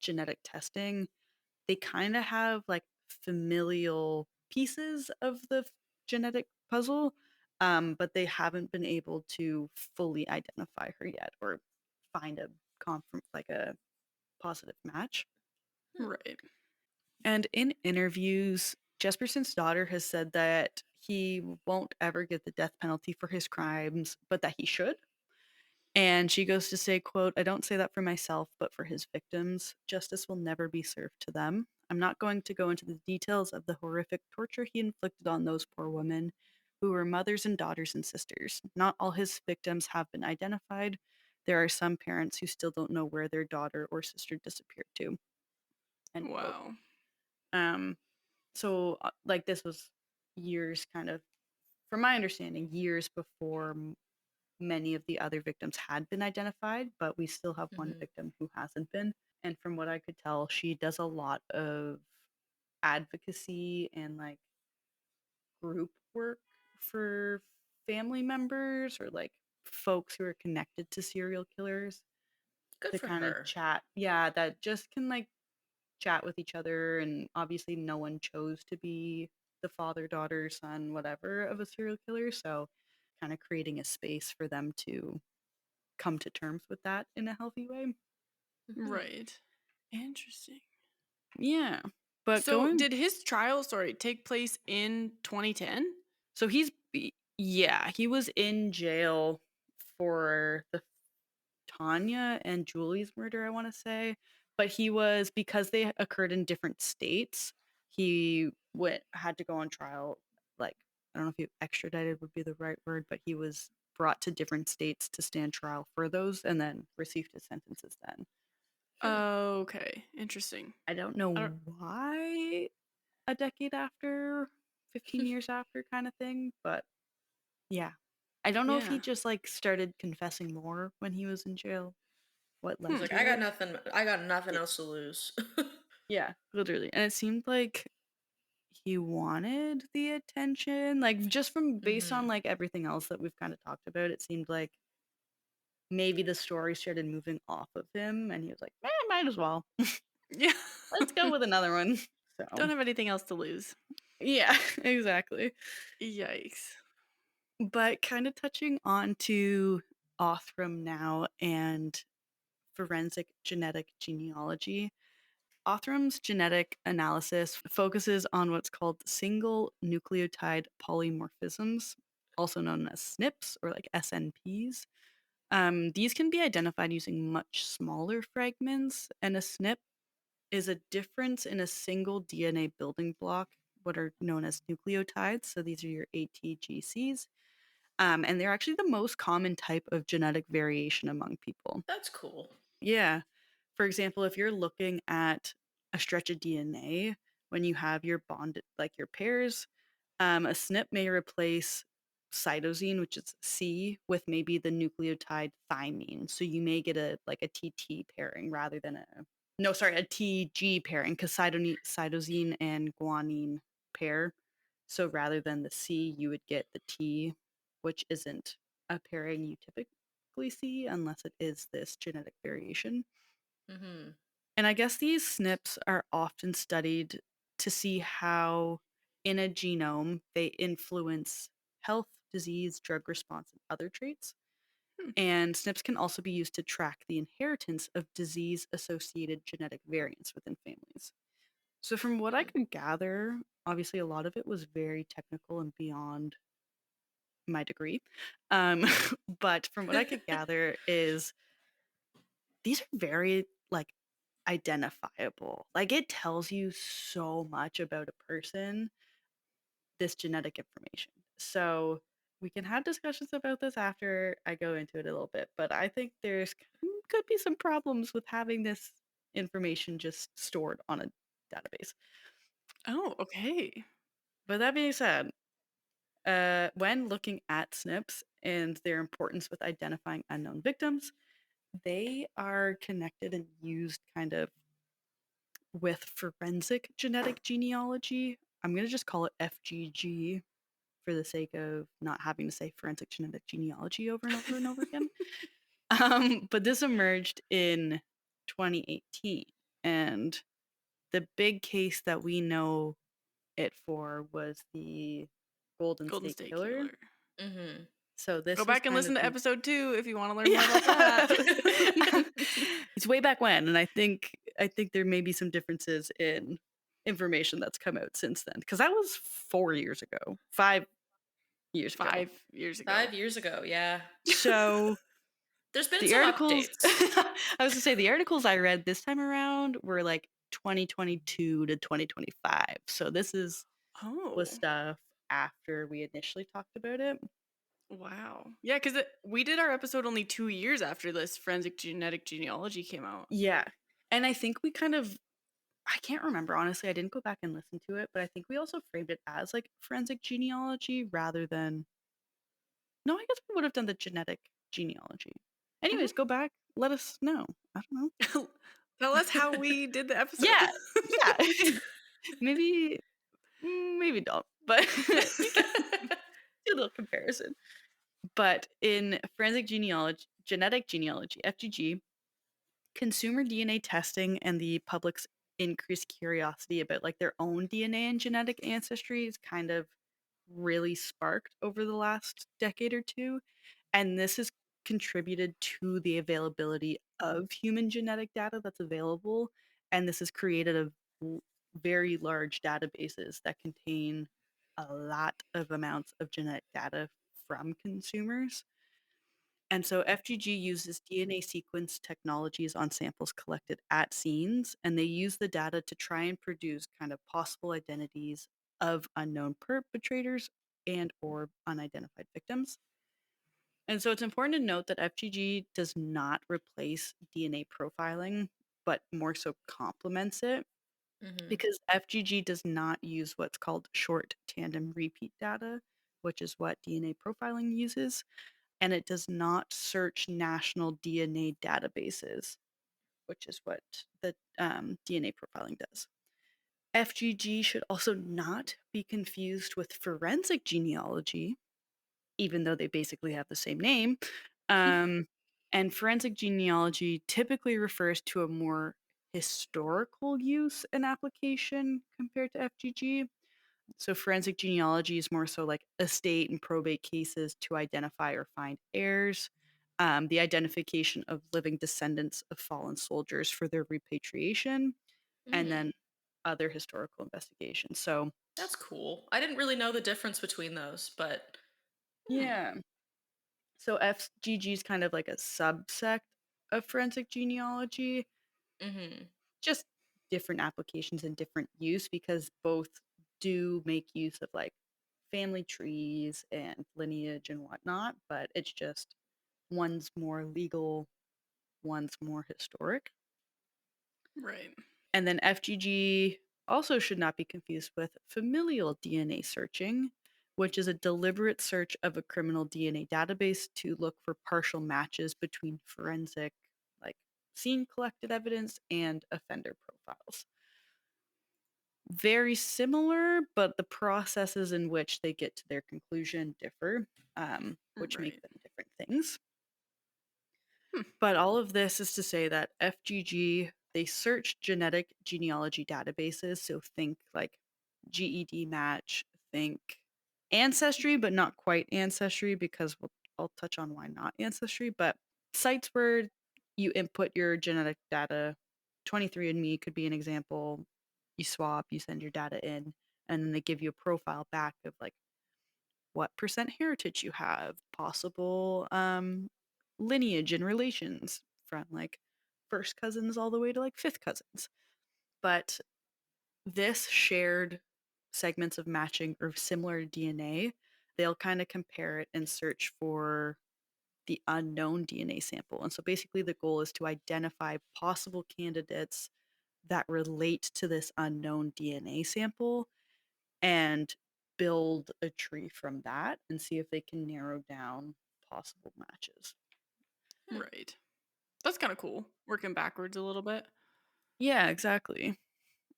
genetic testing, they kind of have like familial pieces of the genetic puzzle, but they haven't been able to fully identify her yet or find a like a positive match. Hmm. Right. And in interviews, Jesperson's daughter has said that he won't ever get the death penalty for his crimes, but that he should. And she goes to say, quote, "I don't say that for myself, but for his victims. Justice will never be served to them. I'm not going to go into the details of the horrific torture he inflicted on those poor women who were mothers and daughters and sisters. Not all his victims have been identified. There are some parents who still don't know where their daughter or sister disappeared to." End quote. Wow. Um, so, like, this was years kind of, from my understanding, years before many of the other victims had been identified, but we still have one Mhm. victim who hasn't been. And from what I could tell, she does a lot of advocacy and like group work for family members or like folks who are connected to serial killers Good to for kind of her. chat. Yeah, that just can like chat with each other. And obviously, no one chose to be the father, daughter, son, whatever of a serial killer. So, kind of creating a space for them to come to terms with that in a healthy way. Mhm. Right. Interesting. Yeah. But So, going, did his trial story take place in 2010? so yeah, he was in jail for the Tanya and Julie's murder, I want to say. But he was, because they occurred in different states, he had to go on trial. Like, I don't know if he extradited would be the right word, but he was brought to different states to stand trial for those and then received his sentences then. Hmm. Okay. Interesting. I don't I don't know why a decade after, 15 years after kind of thing, but yeah. I don't know if he yeah. just like started confessing more when he was in jail, what He's led Hmm. like, to it. I got nothing Yeah, else to lose. yeah, literally. And it seemed like he wanted the attention, like just from based on Mhm. like everything else that we've kind of talked about, it seemed like maybe the story started moving off of him and he was like, might as well. Yeah. Let's go with another one. So, Don't have anything else to lose. yeah, exactly. Yikes. But kind of touching on to Othram now and forensic genetic genealogy. Othram's genetic analysis focuses on what's called single nucleotide polymorphisms, also known as SNPs or like SNPs. These can be identified using much smaller fragments, and a SNP is a difference in a single DNA building block, what are known as nucleotides. So these are your ATGCs. And they're actually the most common type of genetic variation among people. That's cool. Yeah. For example, if you're looking at a stretch of DNA, when you have your bonded, like your pairs, a SNP may replace cytosine, which is C, with maybe the nucleotide thymine. So you may get a like a TT pairing rather than a no, sorry, a TG pairing because cytosine and guanine pair. So rather than the C, you would get the T, which isn't a pairing you typically see unless it is this genetic variation. Mhm. And I guess these SNPs are often studied to see how in a genome they influence health, disease, drug response, and other traits. Hmm. And SNPs can also be used to track the inheritance of disease associated genetic variants within families. So, from what I Hmm. could gather, obviously a lot of it was very technical and beyond my degree. Um, but from what I could gather, is these are very like identifiable. Like it tells you so much about a person, this genetic information. So we can have discussions about this after I go into it a little bit, but I think there's could be some problems with having this information just stored on a database. Oh, okay. But that being said, when looking at SNPs and their importance with identifying unknown victims, they are connected and used kind of with forensic genetic genealogy. I'm going to just call it FGG for the sake of not having to say forensic genetic genealogy over and over and over again. But this emerged in 2018. And the big case that we know it for was the Golden Golden State State Killer. Killer. Mhm. So Go this was back and kind of listen to the episode 2 if you wanna learn more about yeah. that. It's way back when, and I think there may be some differences in information that's come out since then because that was 4 years ago, 5 years ago. 5 years ago. 5 years ago, yeah. So There's been the some articles, updates. I was gonna say the articles I read this time around were like 2022 to 2025. So this was Oh, stuff after we initially talked about it. wow. Yeah, 'cause we did our episode only 2 years after this forensic genetic genealogy came out. Yeah, and I think we kind of I can't remember, honestly, I didn't go back and listen to it, but I think we also framed it as, like, forensic genealogy rather than no, I guess we would have done the genetic genealogy. Anyways, Mhm. go back, let us know. I don't Tell us how we did the episode. Yeah, yeah. Maybe maybe don't, but you can do a little comparison. But in forensic genetic genealogy, FGG, consumer DNA testing and the public's increased curiosity about like their own DNA and genetic ancestry is kind of really sparked over the last decade or two. And this has contributed to the availability of human genetic data that's available. And this has created very large databases that contain a lot of amounts of genetic data from consumers. And so FGG uses DNA sequence technologies on samples collected at scenes, and they use the data to try and produce kind of possible identities of unknown perpetrators and or unidentified victims. And so it's important to note that FGG does not replace DNA profiling, but more so complements it Mhm. because FGG does not use what's called short tandem repeat data, which is what DNA profiling uses, and it does not search national DNA databases, which is what the DNA profiling does. FGG should also not be confused with forensic genealogy, even though they basically have the same name. Um, and forensic genealogy typically refers to a more historical use and application compared to FGG. So forensic genealogy is more so like estate and probate cases to identify or find heirs, the identification of living descendants of fallen soldiers for their repatriation, and Mm, then other historical investigations. So that's cool. I didn't really know the difference between those, but hmm. yeah, so FGG is kind of like a subsect of forensic genealogy, Mhm. just different applications and different use because both do make use of like family trees and lineage and whatnot, but it's just one's more legal, one's more historic. Right. And then FGG also should not be confused with familial DNA searching, which is a deliberate search of a criminal DNA database to look for partial matches between forensic, like scene collected evidence and offender profiles. Very similar, but the processes in which they get to their conclusion differ, which make Right. them different things. Hmm. But all of this is to say that FGG, they search genetic genealogy databases. So think like GED match, think ancestry, but not quite ancestry because I'll touch on why not ancestry. But sites where you input your genetic data, 23andMe could be an example. You swap, you send your data in, and then they give you a profile back of like what percent heritage you have, possible lineage and relations from like first cousins all the way to like fifth cousins. But this shared segments of matching or similar DNA, they'll kind of compare it and search for the unknown DNA sample. And so basically the goal is to identify possible candidates that relate to this unknown DNA sample and build a tree from that and see if they can narrow down possible matches. Hmm. Right. That's kind of cool. Working backwards a little bit. Yeah, exactly.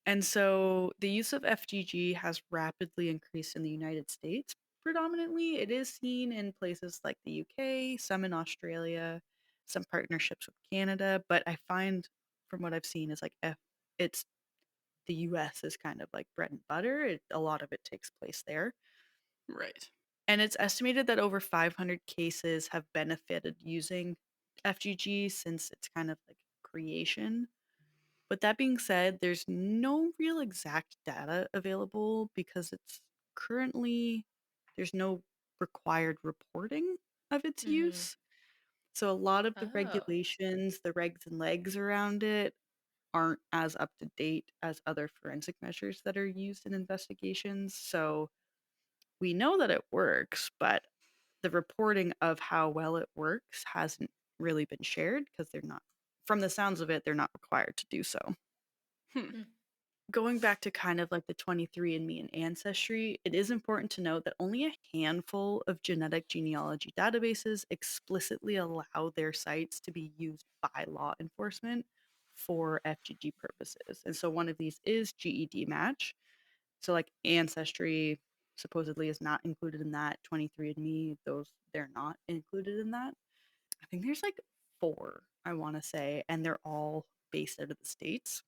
And so the use of FGG has rapidly increased in the United States. Predominantly, it is seen in places like the UK, some in Australia, some partnerships with Canada. But I find, from what I've seen, is like it's the US is kind of like bread and butter. A lot of it takes place there. Right. And it's estimated that over 500 cases have benefited using FGG since its kind of like creation. But that being said, there's no real exact data available because it's currently there's no required reporting of its Mhm. use. So a lot of the Oh. regulations, the regs and legs around it aren't as up to date as other forensic measures that are used in investigations. So we know that it works, but the reporting of how well it works hasn't really been shared because they're not, from the sounds of it, they're not required to do so. Hmm. Hmm. Going back to kind of like the 23andMe and Ancestry, it is important to note that only a handful of genetic genealogy databases explicitly allow their sites to be used by law enforcement for FGG purposes. And so one of these is GED Match. So like Ancestry supposedly is not included in that. 23andMe, those they're not included in that. I think there's like four, I want to say, and they're all based out of the States.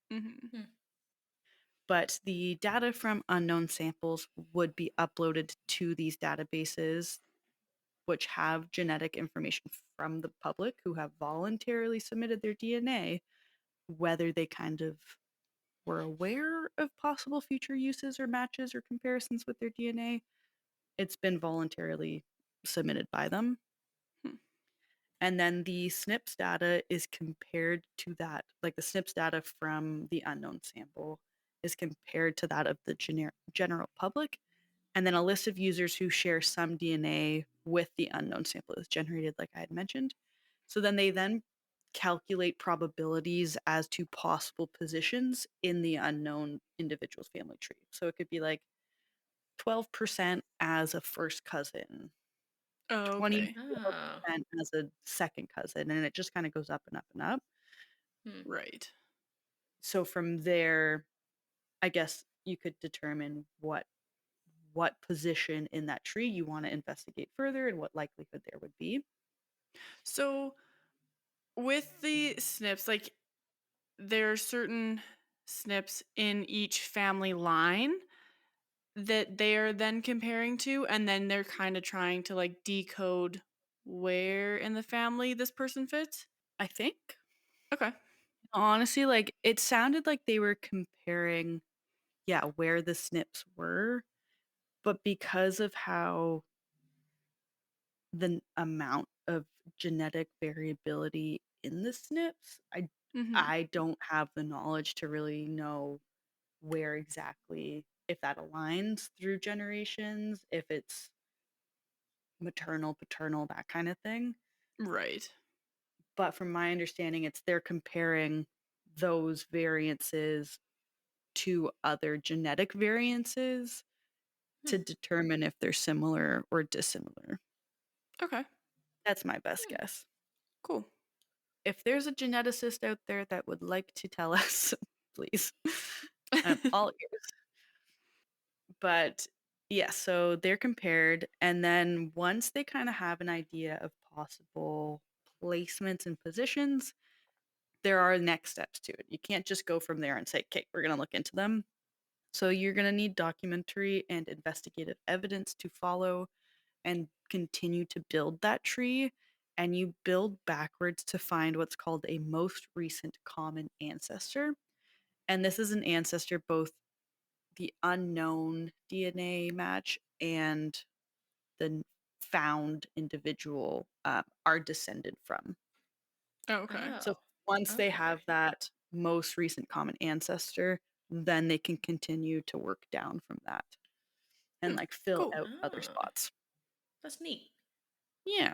Hmm. Hmm. But the data from unknown samples would be uploaded to these databases, which have genetic information from the public who have voluntarily submitted their DNA, whether they kind of were aware of possible future uses or matches or comparisons with their DNA. It's been voluntarily submitted by them. Hmm. And then the SNPs data is compared to that, like the SNPs data from the unknown sample is compared to that of the general public. And then a list of users who share some DNA with the unknown sample is generated, like I had mentioned. So then calculate probabilities as to possible positions in the unknown individual's family tree. So it could be like 12% as a first cousin, Oh, okay. Oh. 24% as a second cousin, and it just kind of goes up and up and up. Hmm. Right. So from there, I guess you could determine what position in that tree you want to investigate further and what likelihood there would be. So with the snips, like there are certain snips in each family line that they are then comparing to, and then they're kind of trying to like decode where in the family this person fits. I think Okay. honestly, like it sounded like they were comparing, yeah, where the SNPs were, but because of how the amount of genetic variability in the SNPs, Hmm. I don't have the knowledge to really know where exactly if that aligns through generations, if it's maternal, paternal, that kind of thing. Right. But from my understanding, it's they're comparing those variances to other genetic variances to determine if they're similar or dissimilar. Okay. That's my best Hmm. guess. Cool. If there's a geneticist out there that would like to tell us, please, I'm all ears. But yeah, so they're compared. And then once they kind of have an idea of possible placements and positions, there are next steps to it. You can't just go from there and say, okay, we're going to look into them. So you're going to need documentary and investigative evidence to follow and continue to build that tree. And you build backwards to find what's called a most recent common ancestor. And this is an ancestor both the unknown DNA match and the found individual are descended from. Oh, okay. Oh, So once they okay. have that most recent common ancestor, then they can continue to work down from that and Hmm. like fill Cool. out other Oh, spots. that's neat. Yeah.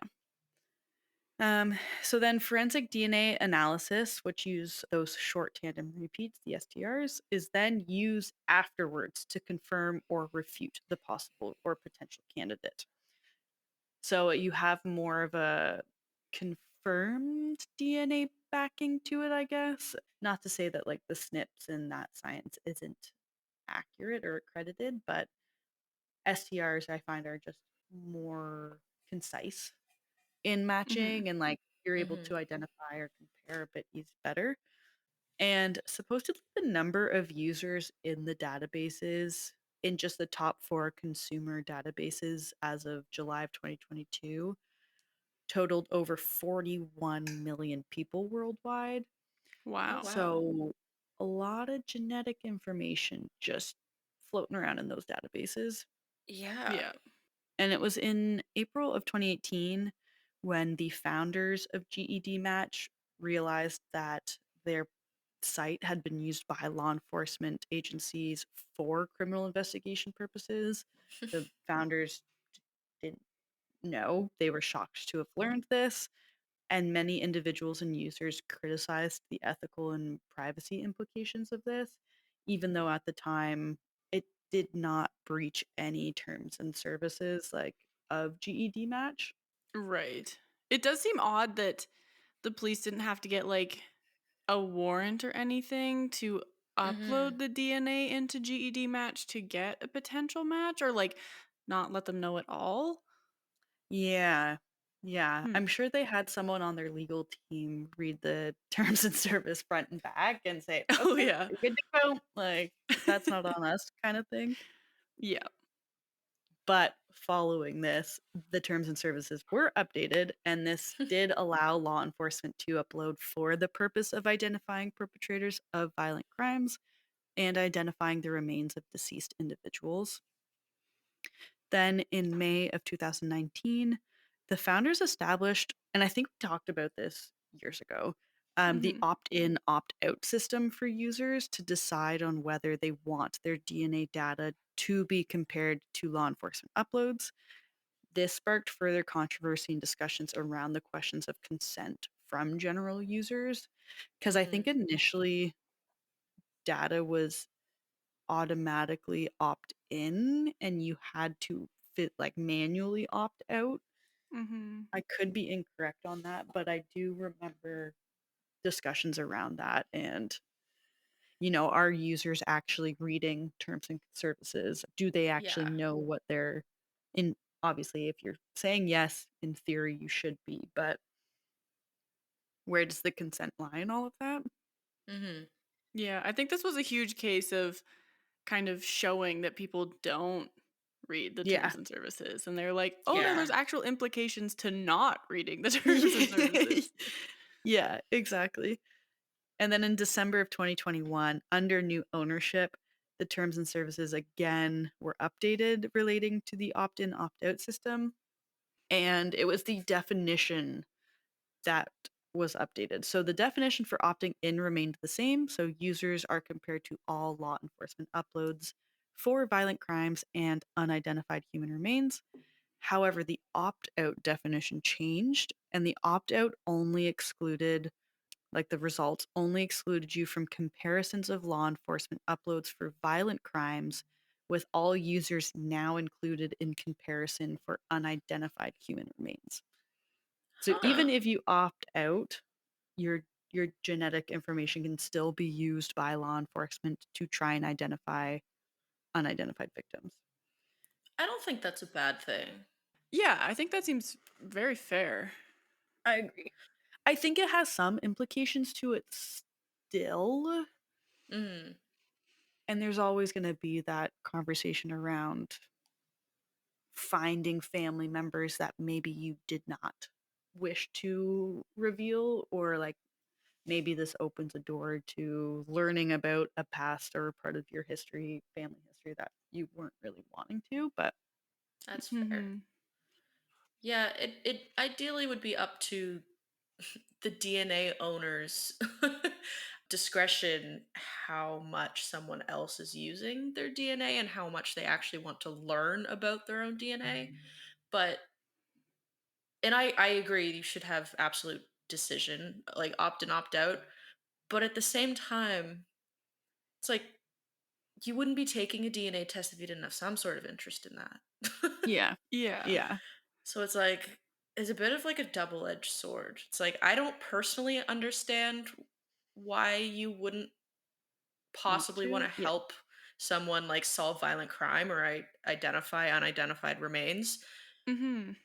So then forensic DNA analysis, which use those short tandem repeats, the STRs, is then used afterwards to confirm or refute the possible or potential candidate. So you have more of a confirmed DNA backing to it, I guess. Not to say that like the SNPs in that science isn't accurate or accredited, but STRs I find are just more concise in Mhm. matching and like you're able Hmm. to identify or compare a bit better. And supposedly the number of users in the databases in just the top 4 consumer databases as of July of 2022 totaled over 41 million people worldwide. Oh, Wow. wow. So a lot of genetic information just floating around in those databases. Yeah. Yeah. And it was in April of 2018 when the founders of GED Match realized that their site had been used by law enforcement agencies for criminal investigation purposes. The founders didn't know. They were shocked to have learned this. And many individuals and users criticized the ethical and privacy implications of this, even though at the time it did not breach any terms and services like of GED Match. Right. It does seem odd that the police didn't have to get like a warrant or anything to Hmm. upload the DNA into GED match to get a potential match or like not let them know at all. Yeah. Yeah. Hmm. I'm sure they had someone on their legal team read the terms and service front and back and say, Oh okay, yeah. you're good to go. Like, that's not on us kind of thing. Yeah. But following this, the terms and services were updated, and this did allow law enforcement to upload for the purpose of identifying perpetrators of violent crimes and identifying the remains of deceased individuals. Then in May of 2019, the founders established, and I think we talked about this years ago, the Mhm. opt in, opt out system for users to decide on whether they want their DNA data to be compared to law enforcement uploads. This sparked further controversy and discussions around the questions of consent from general users. Because I Hmm. think initially data was automatically opt in and you had to like manually opt out. Mhm. I could be incorrect on that, but I do remember discussions around that and are users actually reading terms and services? Do they actually Yeah. know what they're in? Obviously, if you're saying yes, in theory, you should be, but where does the consent lie in all of that? Hmm. Yeah, I think this was a huge case of kind of showing that people don't read the Yeah. terms and services and they're like, "Oh no, Yeah. there's actual implications to not reading the terms and services." Yeah, exactly. And then in December of 2021, under new ownership, the terms and services again were updated relating to the opt in, opt out system. And it was the definition that was updated. So the definition for opting in remained the same. So users are compared to all law enforcement uploads for violent crimes and unidentified human remains. However, the opt out definition changed, and the opt out only excluded, like the results only excluded you from comparisons of law enforcement uploads for violent crimes with all users now included in comparison for unidentified human remains. So Huh. even if you opt out, your your genetic information can still be used by law enforcement to try and identify unidentified victims. I don't think that's a bad thing. Yeah, I think that seems very fair. I agree. I think it has some implications to it still, Mm. and there's always going to be that conversation around finding family members that maybe you did not wish to reveal, or like maybe this opens a door to learning about a past or part of your history, family history, that you weren't really wanting to, but That's fair. Mhm. Yeah, it ideally would be up to the DNA owner's discretion how much someone else is using their DNA and how much they actually want to learn about their own DNA. But and I agree you should have absolute decision, like opt in, opt out. But at the same time, it's like you wouldn't be taking a DNA test if you didn't have some sort of interest in that. yeah. Yeah. Yeah. So it's like it's a bit of like a double-edged sword. It's like I don't personally understand why you wouldn't Want possibly want to? to Yeah. help someone like solve violent crime or identify unidentified remains. Mhm.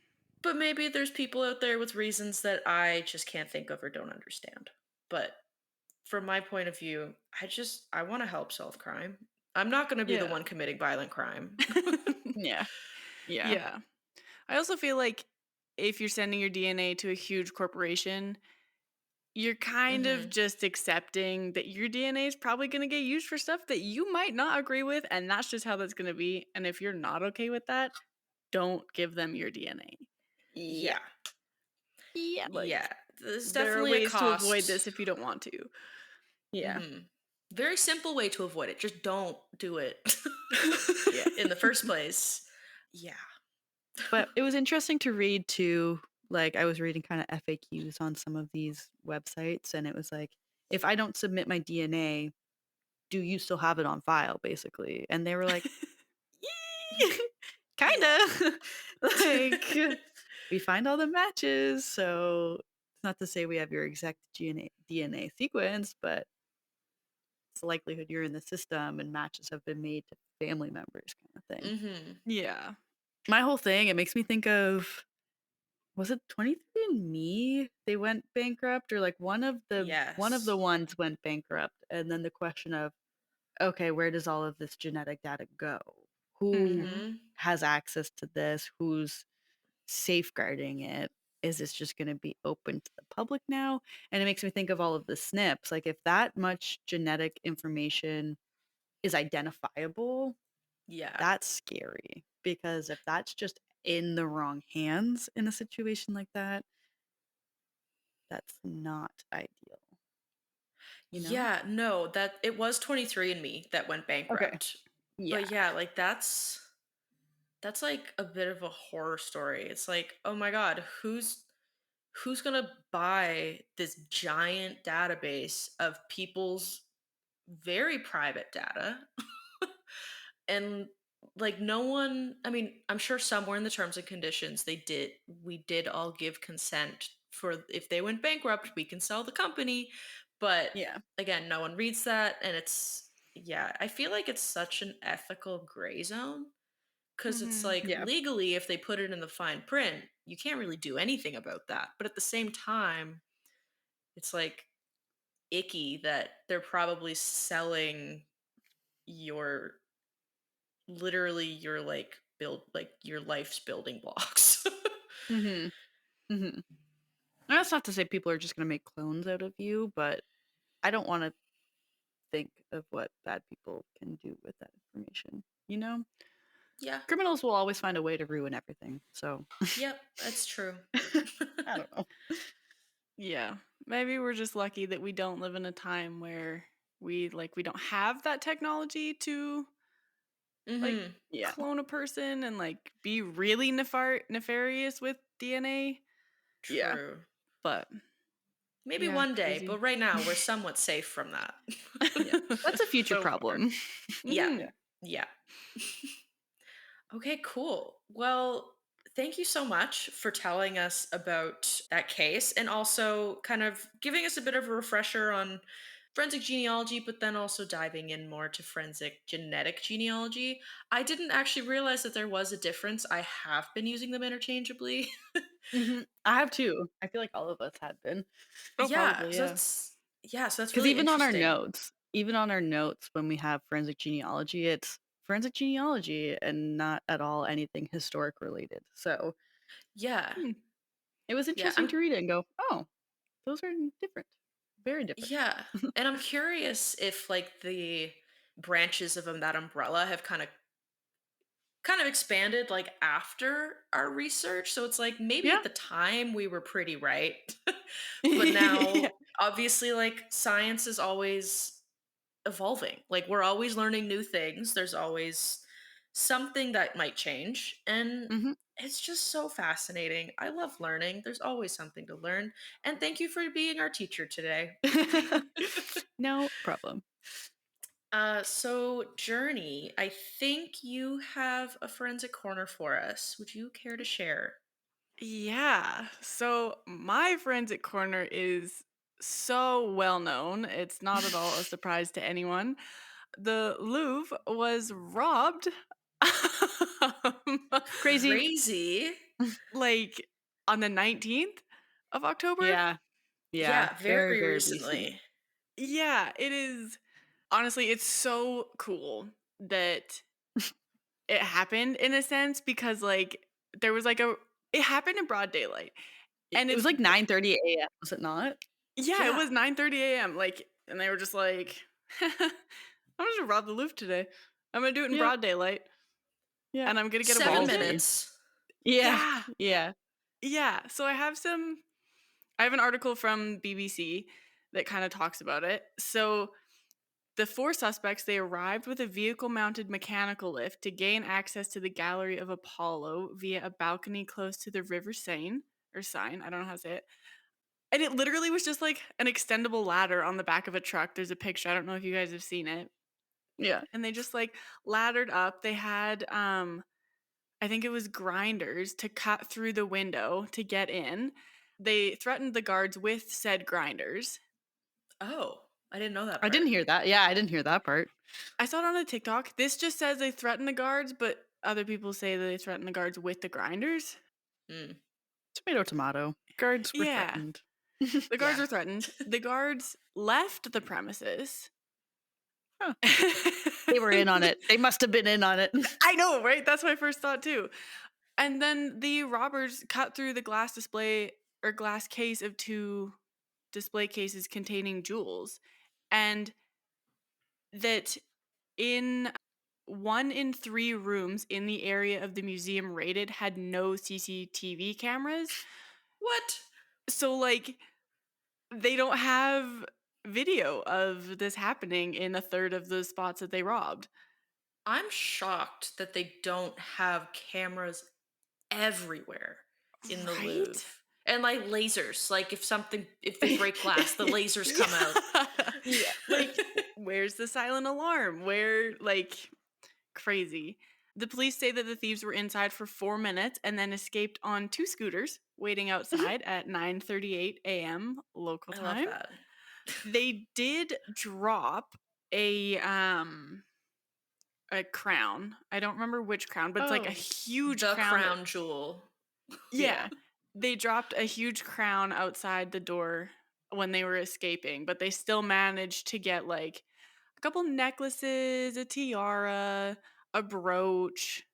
But maybe there's people out there with reasons that I just can't think of or don't understand. But from my point of view, I want to help solve crime. I'm not going to be the Yeah. one committing violent crime. Yeah. Yeah. Yeah. I also feel like if you're sending your DNA to a huge corporation, you're kind of Mhm. just accepting that your DNA is probably going to get used for stuff that you might not agree with, and that's just how that's going to be. And if you're not okay with that, don't give them your DNA. Yeah. Yeah. Yeah. Yeah. Like, There's there are definitely a ways to avoid cost. this if you don't want to. Yeah. Mhm. Very simple way to avoid it. Just don't do it Yeah. in the first place. Yeah. But it was interesting to read too. Like I was reading kind of FAQs on some of these websites, and it was like, if I don't submit my DNA, do you still have it on file, basically? And they were like, Yeah. kinda. Like we find all the matches, so it's not to say we have your exact DNA sequence, but it's the likelihood you're in the system and matches have been made to family members, kind of thing. Mhm. Yeah. My whole thing, it makes me think of, was it 23andMe? They went bankrupt, or like one of the Yes. ones went bankrupt, and then the question of, okay, where does all of this genetic data go? Who Mhm. Mhm. has access to this? Who's safeguarding it? Is this just going to be open to the public now? And it makes me think of all of the SNPs. Like, if that much genetic information is identifiable, Yeah. that's scary. Because if that's just in the wrong hands in a situation like that, that's not ideal, you know? Yeah, no, that it was 23andMe that went Okay. bankrupt. Yeah. But yeah, like that's like a bit of a horror story. It's like, "Oh my god, who's going to buy this giant database of people's very private data?" And like no one, I mean, I'm sure somewhere in the terms and conditions we did all give consent for if they went bankrupt, we can sell the company. But Yeah. again, no one reads that and it's yeah, I feel like it's such an ethical gray zone because it's Mhm. like Yeah. legally if they put it in the fine print, you can't really do anything about that. But at the same time, it's like icky that they're probably selling your literally your like build like your life's building blocks. Mhm. Mhm. That's not to say people are just going to make clones out of you, but I don't want to think of what bad people can do with that information. You know, Yeah. criminals will always find a way to ruin everything. So Yep, that's true. I don't know. Yeah. Maybe we're just lucky that we don't live in a time where we don't have that technology to like Mhm. Yeah. clone a person and like be really nefarious with DNA. Yeah. True. But Maybe yeah, one day, but crazy. right now we're somewhat safe from that. Yeah. That's a future So far. problem. Yeah. Mhm. Yeah. Yeah. Okay, cool. Well, thank you so much for telling us about that case and also kind of giving us a bit of a refresher on forensic genealogy, but then also diving in more to forensic genetic genealogy. I didn't actually realize that there was a difference. I have been using them interchangeably. I have too. I feel like all of us had been. Oh, Yeah, probably, so yeah. that's Because really interesting. even on our notes when we have forensic genealogy, it's forensic genealogy and not at all anything historic related. So Yeah. Hmm. it was Yeah, interesting to read it and go, oh, those are different. Very different. yeah. And I'm curious if like the branches of that umbrella have kind of expanded like after our research. So it's like maybe Yeah. at the time we were pretty right. But Yeah. now obviously like science is always evolving. Like we're always learning new things. There's always something that might change and Mhm. it's just so fascinating. I love learning. There's always something to learn. And thank you for being our teacher today. No problem. So Journey, I think you have a forensic corner for us. Would you care to share? Yeah. So my forensic corner is so well known. It's not at all a surprise to anyone. The Louvre was robbed Crazy. Crazy. like on the 19th of October. Yeah. Yeah. Yeah, Very, very very recent. recently. Yeah, it is. Honestly, it's so cool that it happened in a sense because there was like a it happened in broad daylight. And It was it's like 9:30 AM, was it not? yeah, it Yeah. was 9:30 AM, and they were just like, "I'm just gonna rob the Louvre today. I'm gonna do it in Yeah. broad daylight, Yeah. and I'm gonna get away Seven with it." Ballsy. minutes. Yeah. Yeah, Yeah. yeah. So I have an article from BBC that kinda talks about it. So, the 4 suspects, they arrived with a vehicle-mounted mechanical lift to gain access to the Gallery of Apollo via a balcony close to the River Seine, or Seine, I don't know how to say it. And it literally was just like an extendable ladder on the back of a truck. There's a picture. I don't know if you guys have seen it. Yeah. And they just like laddered up. They had I think it was grinders to cut through the window to get in. They threatened the guards with said grinders. Oh, I didn't know that I didn't part. hear that. Yeah, I didn't hear that part. I saw it on a TikTok. This just says they threatened the guards, but other people say that they threatened the guards with the grinders. Mm. Tomato, tomato. Guards were Yeah. threatened. The guards Yeah. were threatened. The guards left the premises. Huh. They were in on it. They must have been in on it. I know, right? That's my first thought too. And then the robbers cut through the glass display or glass case of 2 display cases containing jewels, and that in 1 in 3 rooms in the area of the museum raided had no CCTV cameras. What? So, they don't have video of this happening in a third of the spots that they robbed. I'm shocked that they don't have cameras everywhere in the Louvre. Right? And like lasers, like if they break glass, the lasers come out. Yeah. Like, where's the silent alarm? Crazy. The police say that the thieves were inside for 4 minutes and then escaped on 2 scooters, waiting outside at 9:38 AM local I love time. that. They did drop a, um, a crown. I don't remember which crown, but it's like a Oh, huge The crown that crown jewel. yeah. yeah. They dropped a huge crown outside the door when they were escaping, but they still managed to get, a couple necklaces, a tiara, a brooch,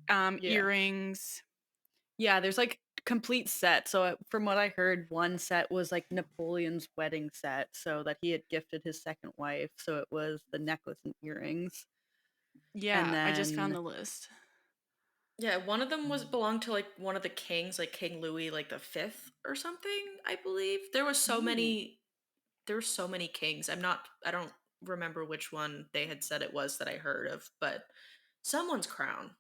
Yeah. earrings. Yeah, there's like complete set. So from what I heard, one set was like Napoleon's wedding set, so that he had gifted his second wife. So it was the necklace and earrings. And Yeah, I just found then the list. Yeah, one of them was belonged to like one of the kings, like King Louis like the fifth or something, I believe. Ooh. There were so many kings. I don't remember which one they had said it was that I heard of, but someone's crown.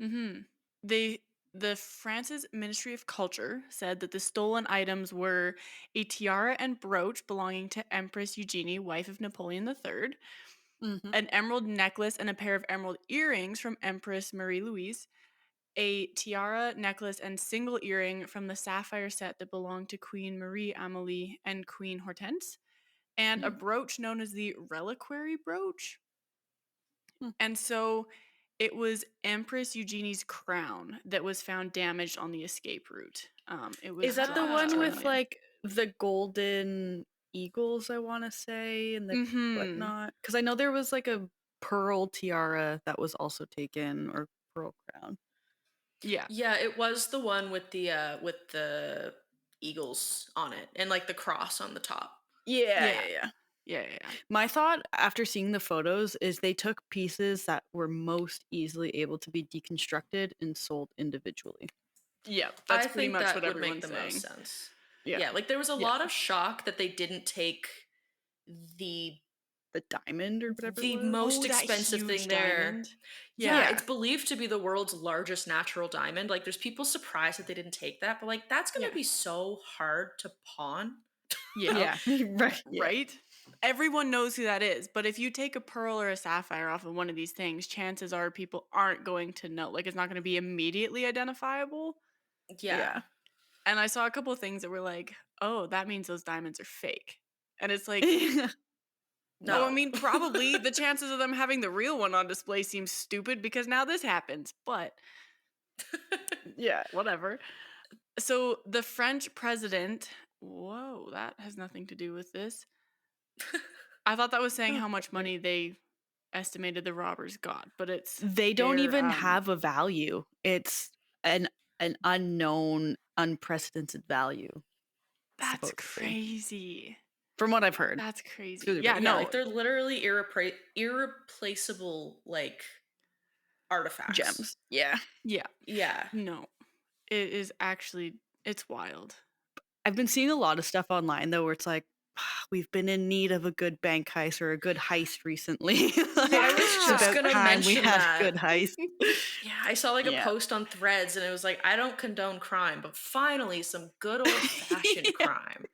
Mhm. They the France's Ministry of Culture said that the stolen items were a tiara and brooch belonging to Empress Eugenie, wife of Napoleon III, Mhm. an emerald necklace and a pair of emerald earrings from Empress Marie Louise, a tiara, necklace, and single earring from the sapphire set that belonged to Queen Marie Amélie and Queen Hortense, and a Mhm. brooch known as the reliquary brooch. Hmm. And so it was Empress Eugenie's crown that was found damaged on the escape route. It Is was that the dropped one during with, Oh. the. like, the golden eagles, I wanna say, and the Mm-hmm. whatnot? Because I know there was, like, a pearl tiara that was also taken, or pearl crown. Yeah. Yeah, it was the one with the eagles on it and like the cross on the top. Yeah, Yeah. yeah, yeah. Yeah. Yeah. Yeah. My thought after seeing the photos is they took pieces that were most easily able to be deconstructed and sold individually. Yeah, that's I pretty think much that what would make everyone's the most saying. sense. Yeah. Yeah, like there was a Yeah. lot of shock that they didn't take the The diamond or whatever it the was? most Oh, that expensive huge thing there. diamond. Yeah, Yeah. it's believed to be the world's largest natural diamond. Like there's people surprised that they didn't take that, but like that's going to Yeah. be so hard to pawn. Yeah. Yeah. Right. Yeah. Right? Everyone knows who that is, but if you take a pearl or a sapphire off of one of these things, chances are people aren't going to know. Like, it's not going to be immediately identifiable. Yeah. Yeah. And I saw a couple of things that were like, "Oh, that means those diamonds are fake." And it's like, "Oh, I No. mean, probably the chances of them having the real one on display seems stupid because now this happens." But Yeah. whatever. So, the French president, whoa, that has nothing to do with this. I thought that was saying Oh, how much right. money they estimated the robbers got, but it's They don't their even have a value. It's an an unknown, unprecedented value, that's supposedly, crazy. from what I've heard That's crazy. through the Yeah, Yeah, radio. like no. they're literally irreplaceable like artifacts. Gems. Yeah. Yeah. Yeah. No. It is actually it's wild. I've been seeing a lot of stuff online though where it's like, we've been in need of a good bank heist or a good heist recently. Like, I was it's just Yeah. about gonna time we mention had a that. good heist. Yeah, I saw like a Yeah. post on Threads and it was like, I don't condone crime, but finally some good old fashioned Yeah. crime.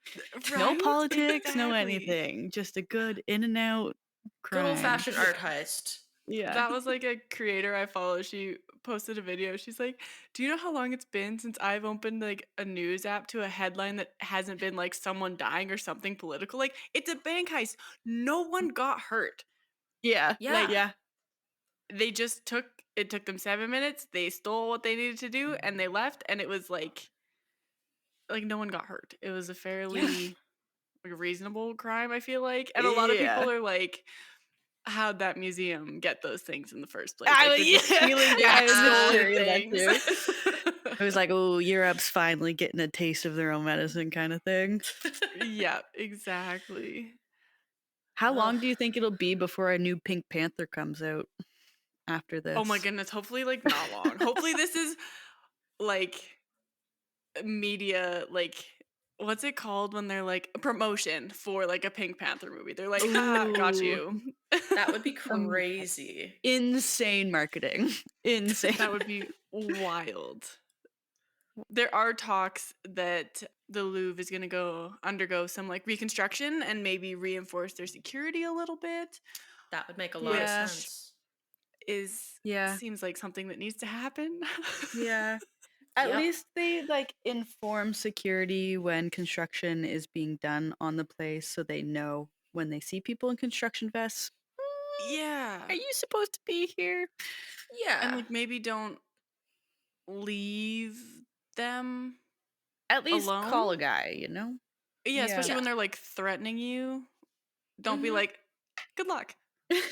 No Right? politics, no Exactly. anything. Just a good in and out Good old crime. fashioned art Yeah. heist. Yeah. That was like a creator I follow. She posted a video. She's like, "Do you know how long it's been since I've opened like a news app to a headline that hasn't been like someone dying or something political? Like, it's a bank heist. No one got hurt. Yeah. Yeah. Like, Yeah. they just took them 7 minutes. They stole what they needed to do and they left. And it was like no one got hurt. It was a Yeah. fairly like reasonable crime, I feel like. And a lot of Yeah. people are like, how'd that museum get those things in the first place? I Like they're mean, just yeah. stealing I was just stolen curious that things. too. It was like, oh, Europe's finally getting a taste of their own medicine kind of thing. Yeah, exactly. How Ugh. long do you think it'll be before a new Pink Panther comes out after Oh my this? goodness. Hopefully, like not long. Hopefully, this is like media, like what's it called when they're like a promotion for like a Pink Panther movie? They're like, ha, got Ooh, you. That would be um, crazy. insane marketing. Insane. That would be wild. There are talks that the Louvre is going to go undergo some like reconstruction and maybe reinforce their security a little bit, That would make a lot of Yeah. which sense. is Yeah. seems like something that needs to happen. Yeah. At Yep. least they like inform security when construction is being done on the place so they know when they see people in construction vests. Are Yeah. you supposed to be here? And Yeah. like maybe don't leave them At least alone. call a guy, you know? Yeah, Yeah. especially Yeah. when they're like threatening you. Don't be Mhm. like, good luck,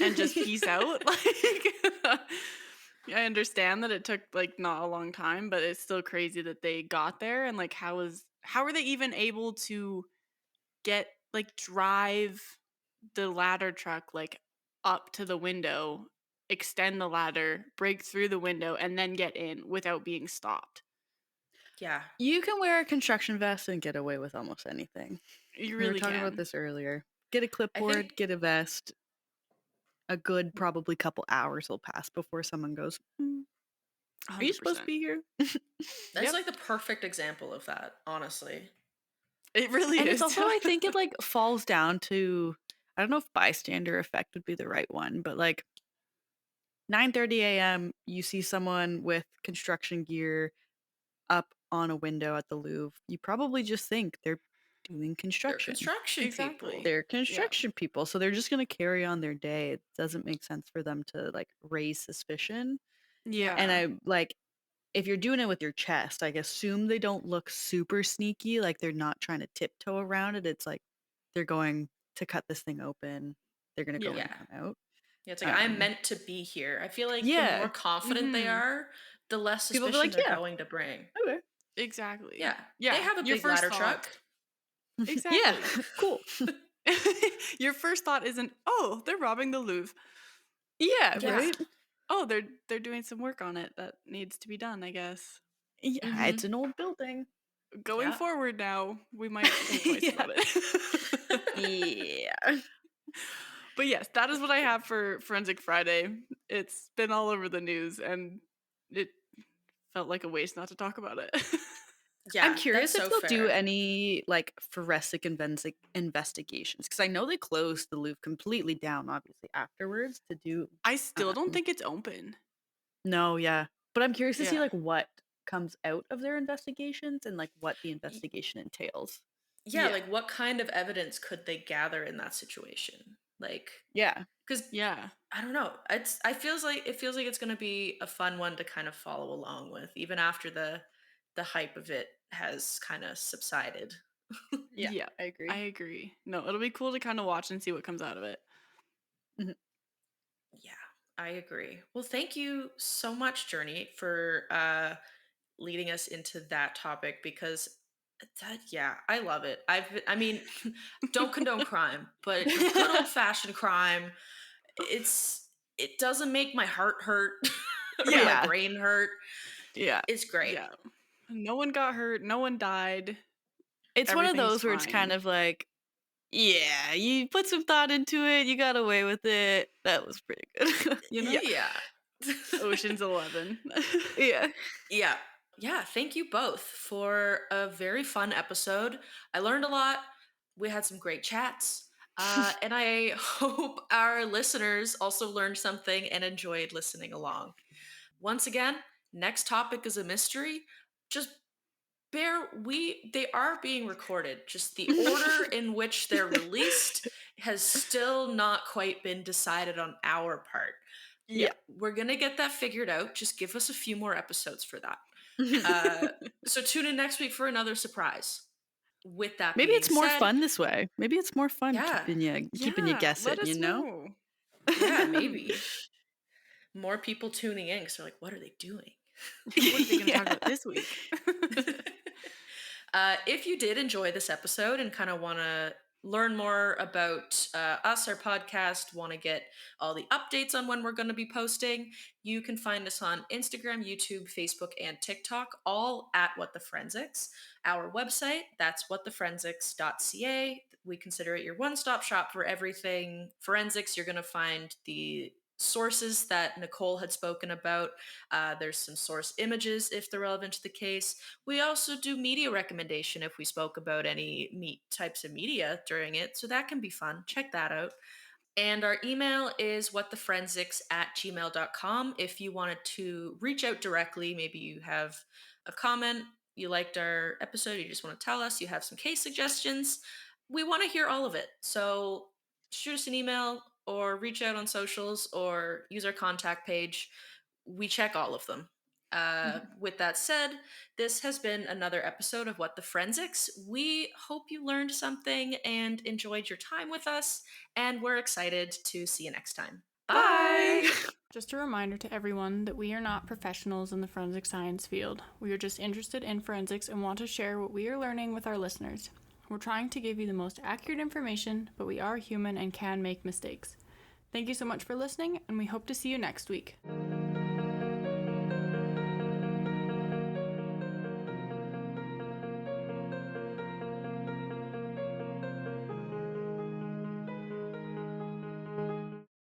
and just peace out. Like, I understand that it took like not a long time, but it's still crazy that they got there. And like, how are they even able to get like drive the ladder truck like up to the window, extend the ladder, break through the window, and then get in without being stopped? Yeah. You can wear a construction vest and get away with almost anything. You We were really talking about can. this earlier. Get a I clipboard, think get a vest. A good probably couple hours will pass before someone goes, are you supposed to 100%. be here? that's Yep. like the perfect example of that, honestly. It really And it's is. also, I think it like falls down to I don't know if bystander effect would be the right one, but like 9:30 a.m., you see someone with construction gear up on a window at the Louvre. You probably just think they're doing They're construction. construction people. Exactly. They're Yeah. construction people, so they're just going to carry on their day. It doesn't make sense for them to like raise suspicion. Yeah. And Yeah. I like if you're doing it with your chest, I assume they don't look super sneaky, like they're not trying to tiptoe around it. It's like they're going to cut this thing open. They're going to go Yeah. in, Yeah. come out. Yeah, it's like I'm Um, meant to be here. I feel like the more yeah, confident they Mhm. are, the less people be suspicion like, they're yeah, going to bring. okay, Exactly. Yeah. They Yeah. have a Your big first ladder truck. thought. yeah, Exactly. cool, Your first thought isn't, "Oh, they're robbing the Louvre." yeah, Yeah. right, "Oh, they're doing some work on it that needs to be done, I guess." yeah. It's Mhm. an old building. Going Yeah. forward now, we might think twice Yeah, about it. yeah. But yes, that is what I have for Forensic Friday. It's been all over the news, and it felt like a waste not to talk about it. I'm Yeah, that's curious if so they'll do fair. any like forensic investigations because I know they closed the Louvre completely down, obviously afterwards to do. I still don't Um, think it's open. no, yeah, but I'm curious to see Yeah. like what comes out of their investigations and like what the Y- investigation entails. Yeah, Yeah. like what kind of evidence could they gather in that situation? Like, Yeah, because Yeah. I don't know. It feels like it's gonna be a fun one to kind of follow along with, even after the hype of it has kind of subsided. yeah, Yeah. I I agree. agree. No, it'll be cool to kind of watch and see what comes out of it. Mhm. Yeah, I agree. Well, thank you so much, Journey, for leading us into that topic because yeah, I love it. I mean, don't condone crime, but good old fashioned crime. It doesn't make my heart hurt or my Yeah. Yeah, brain hurt. yeah. It's great. Yeah. No one got hurt, no one died. It's one of Everything's those where it's kind fine. of like, yeah, you put some thought into it, you got away with it. That was pretty good, you know? Yeah. Yeah. Ocean's 11. Yeah. Yeah. Yeah. Thank you both for a very fun episode. I learned a lot. We had some great chats. And I hope our listeners also learned something and enjoyed listening along. Once again, next topic is a mystery. Just they are being recorded. Just the order in which they're released has still not quite been decided on our part. Yeah. We're gonna get that figured out. Just give us a few more episodes for that. So tune in next week for another surprise. With that Maybe being it's more said, fun this way. Maybe it's more fun yeah, keeping you Yeah, guessing, let you us know? know. yeah, maybe more people tuning in because they're like, what are they doing? What are they going to talk Yeah. about this week? If you did enjoy this episode and kind of want to learn more about us, our podcast, want to get all the updates on when we're going to be posting, you can find us on Instagram, YouTube, Facebook, and TikTok, all at What the Forensics. Our website, that's whattheforensics.ca. We consider it your one-stop shop for everything forensics. You're going to find the sources that Nicole had spoken about. There's some source images if they're relevant to the case. We also do media recommendation if we spoke about any types of media during it, so that can be fun. Check that out. And our email is whattheforensics@gmail.com. If you wanted to reach out directly, maybe you have a comment, you liked our episode, you just want to tell us, you have some case suggestions, we want to hear all of it. So shoot us an email or reach out on socials or use our contact page. We check all of them. With that said, this has been another episode of What the Forensics. We hope you learned something and enjoyed your time with us, and we're excited to see you next time. Bye. Bye. Just a reminder to everyone that we are not professionals in the forensic science field. We are just interested in forensics and want to share what we are learning with our listeners. We're trying to give you the most accurate information, but we are human and can make mistakes. Thank you so much for listening, and we hope to see you next week.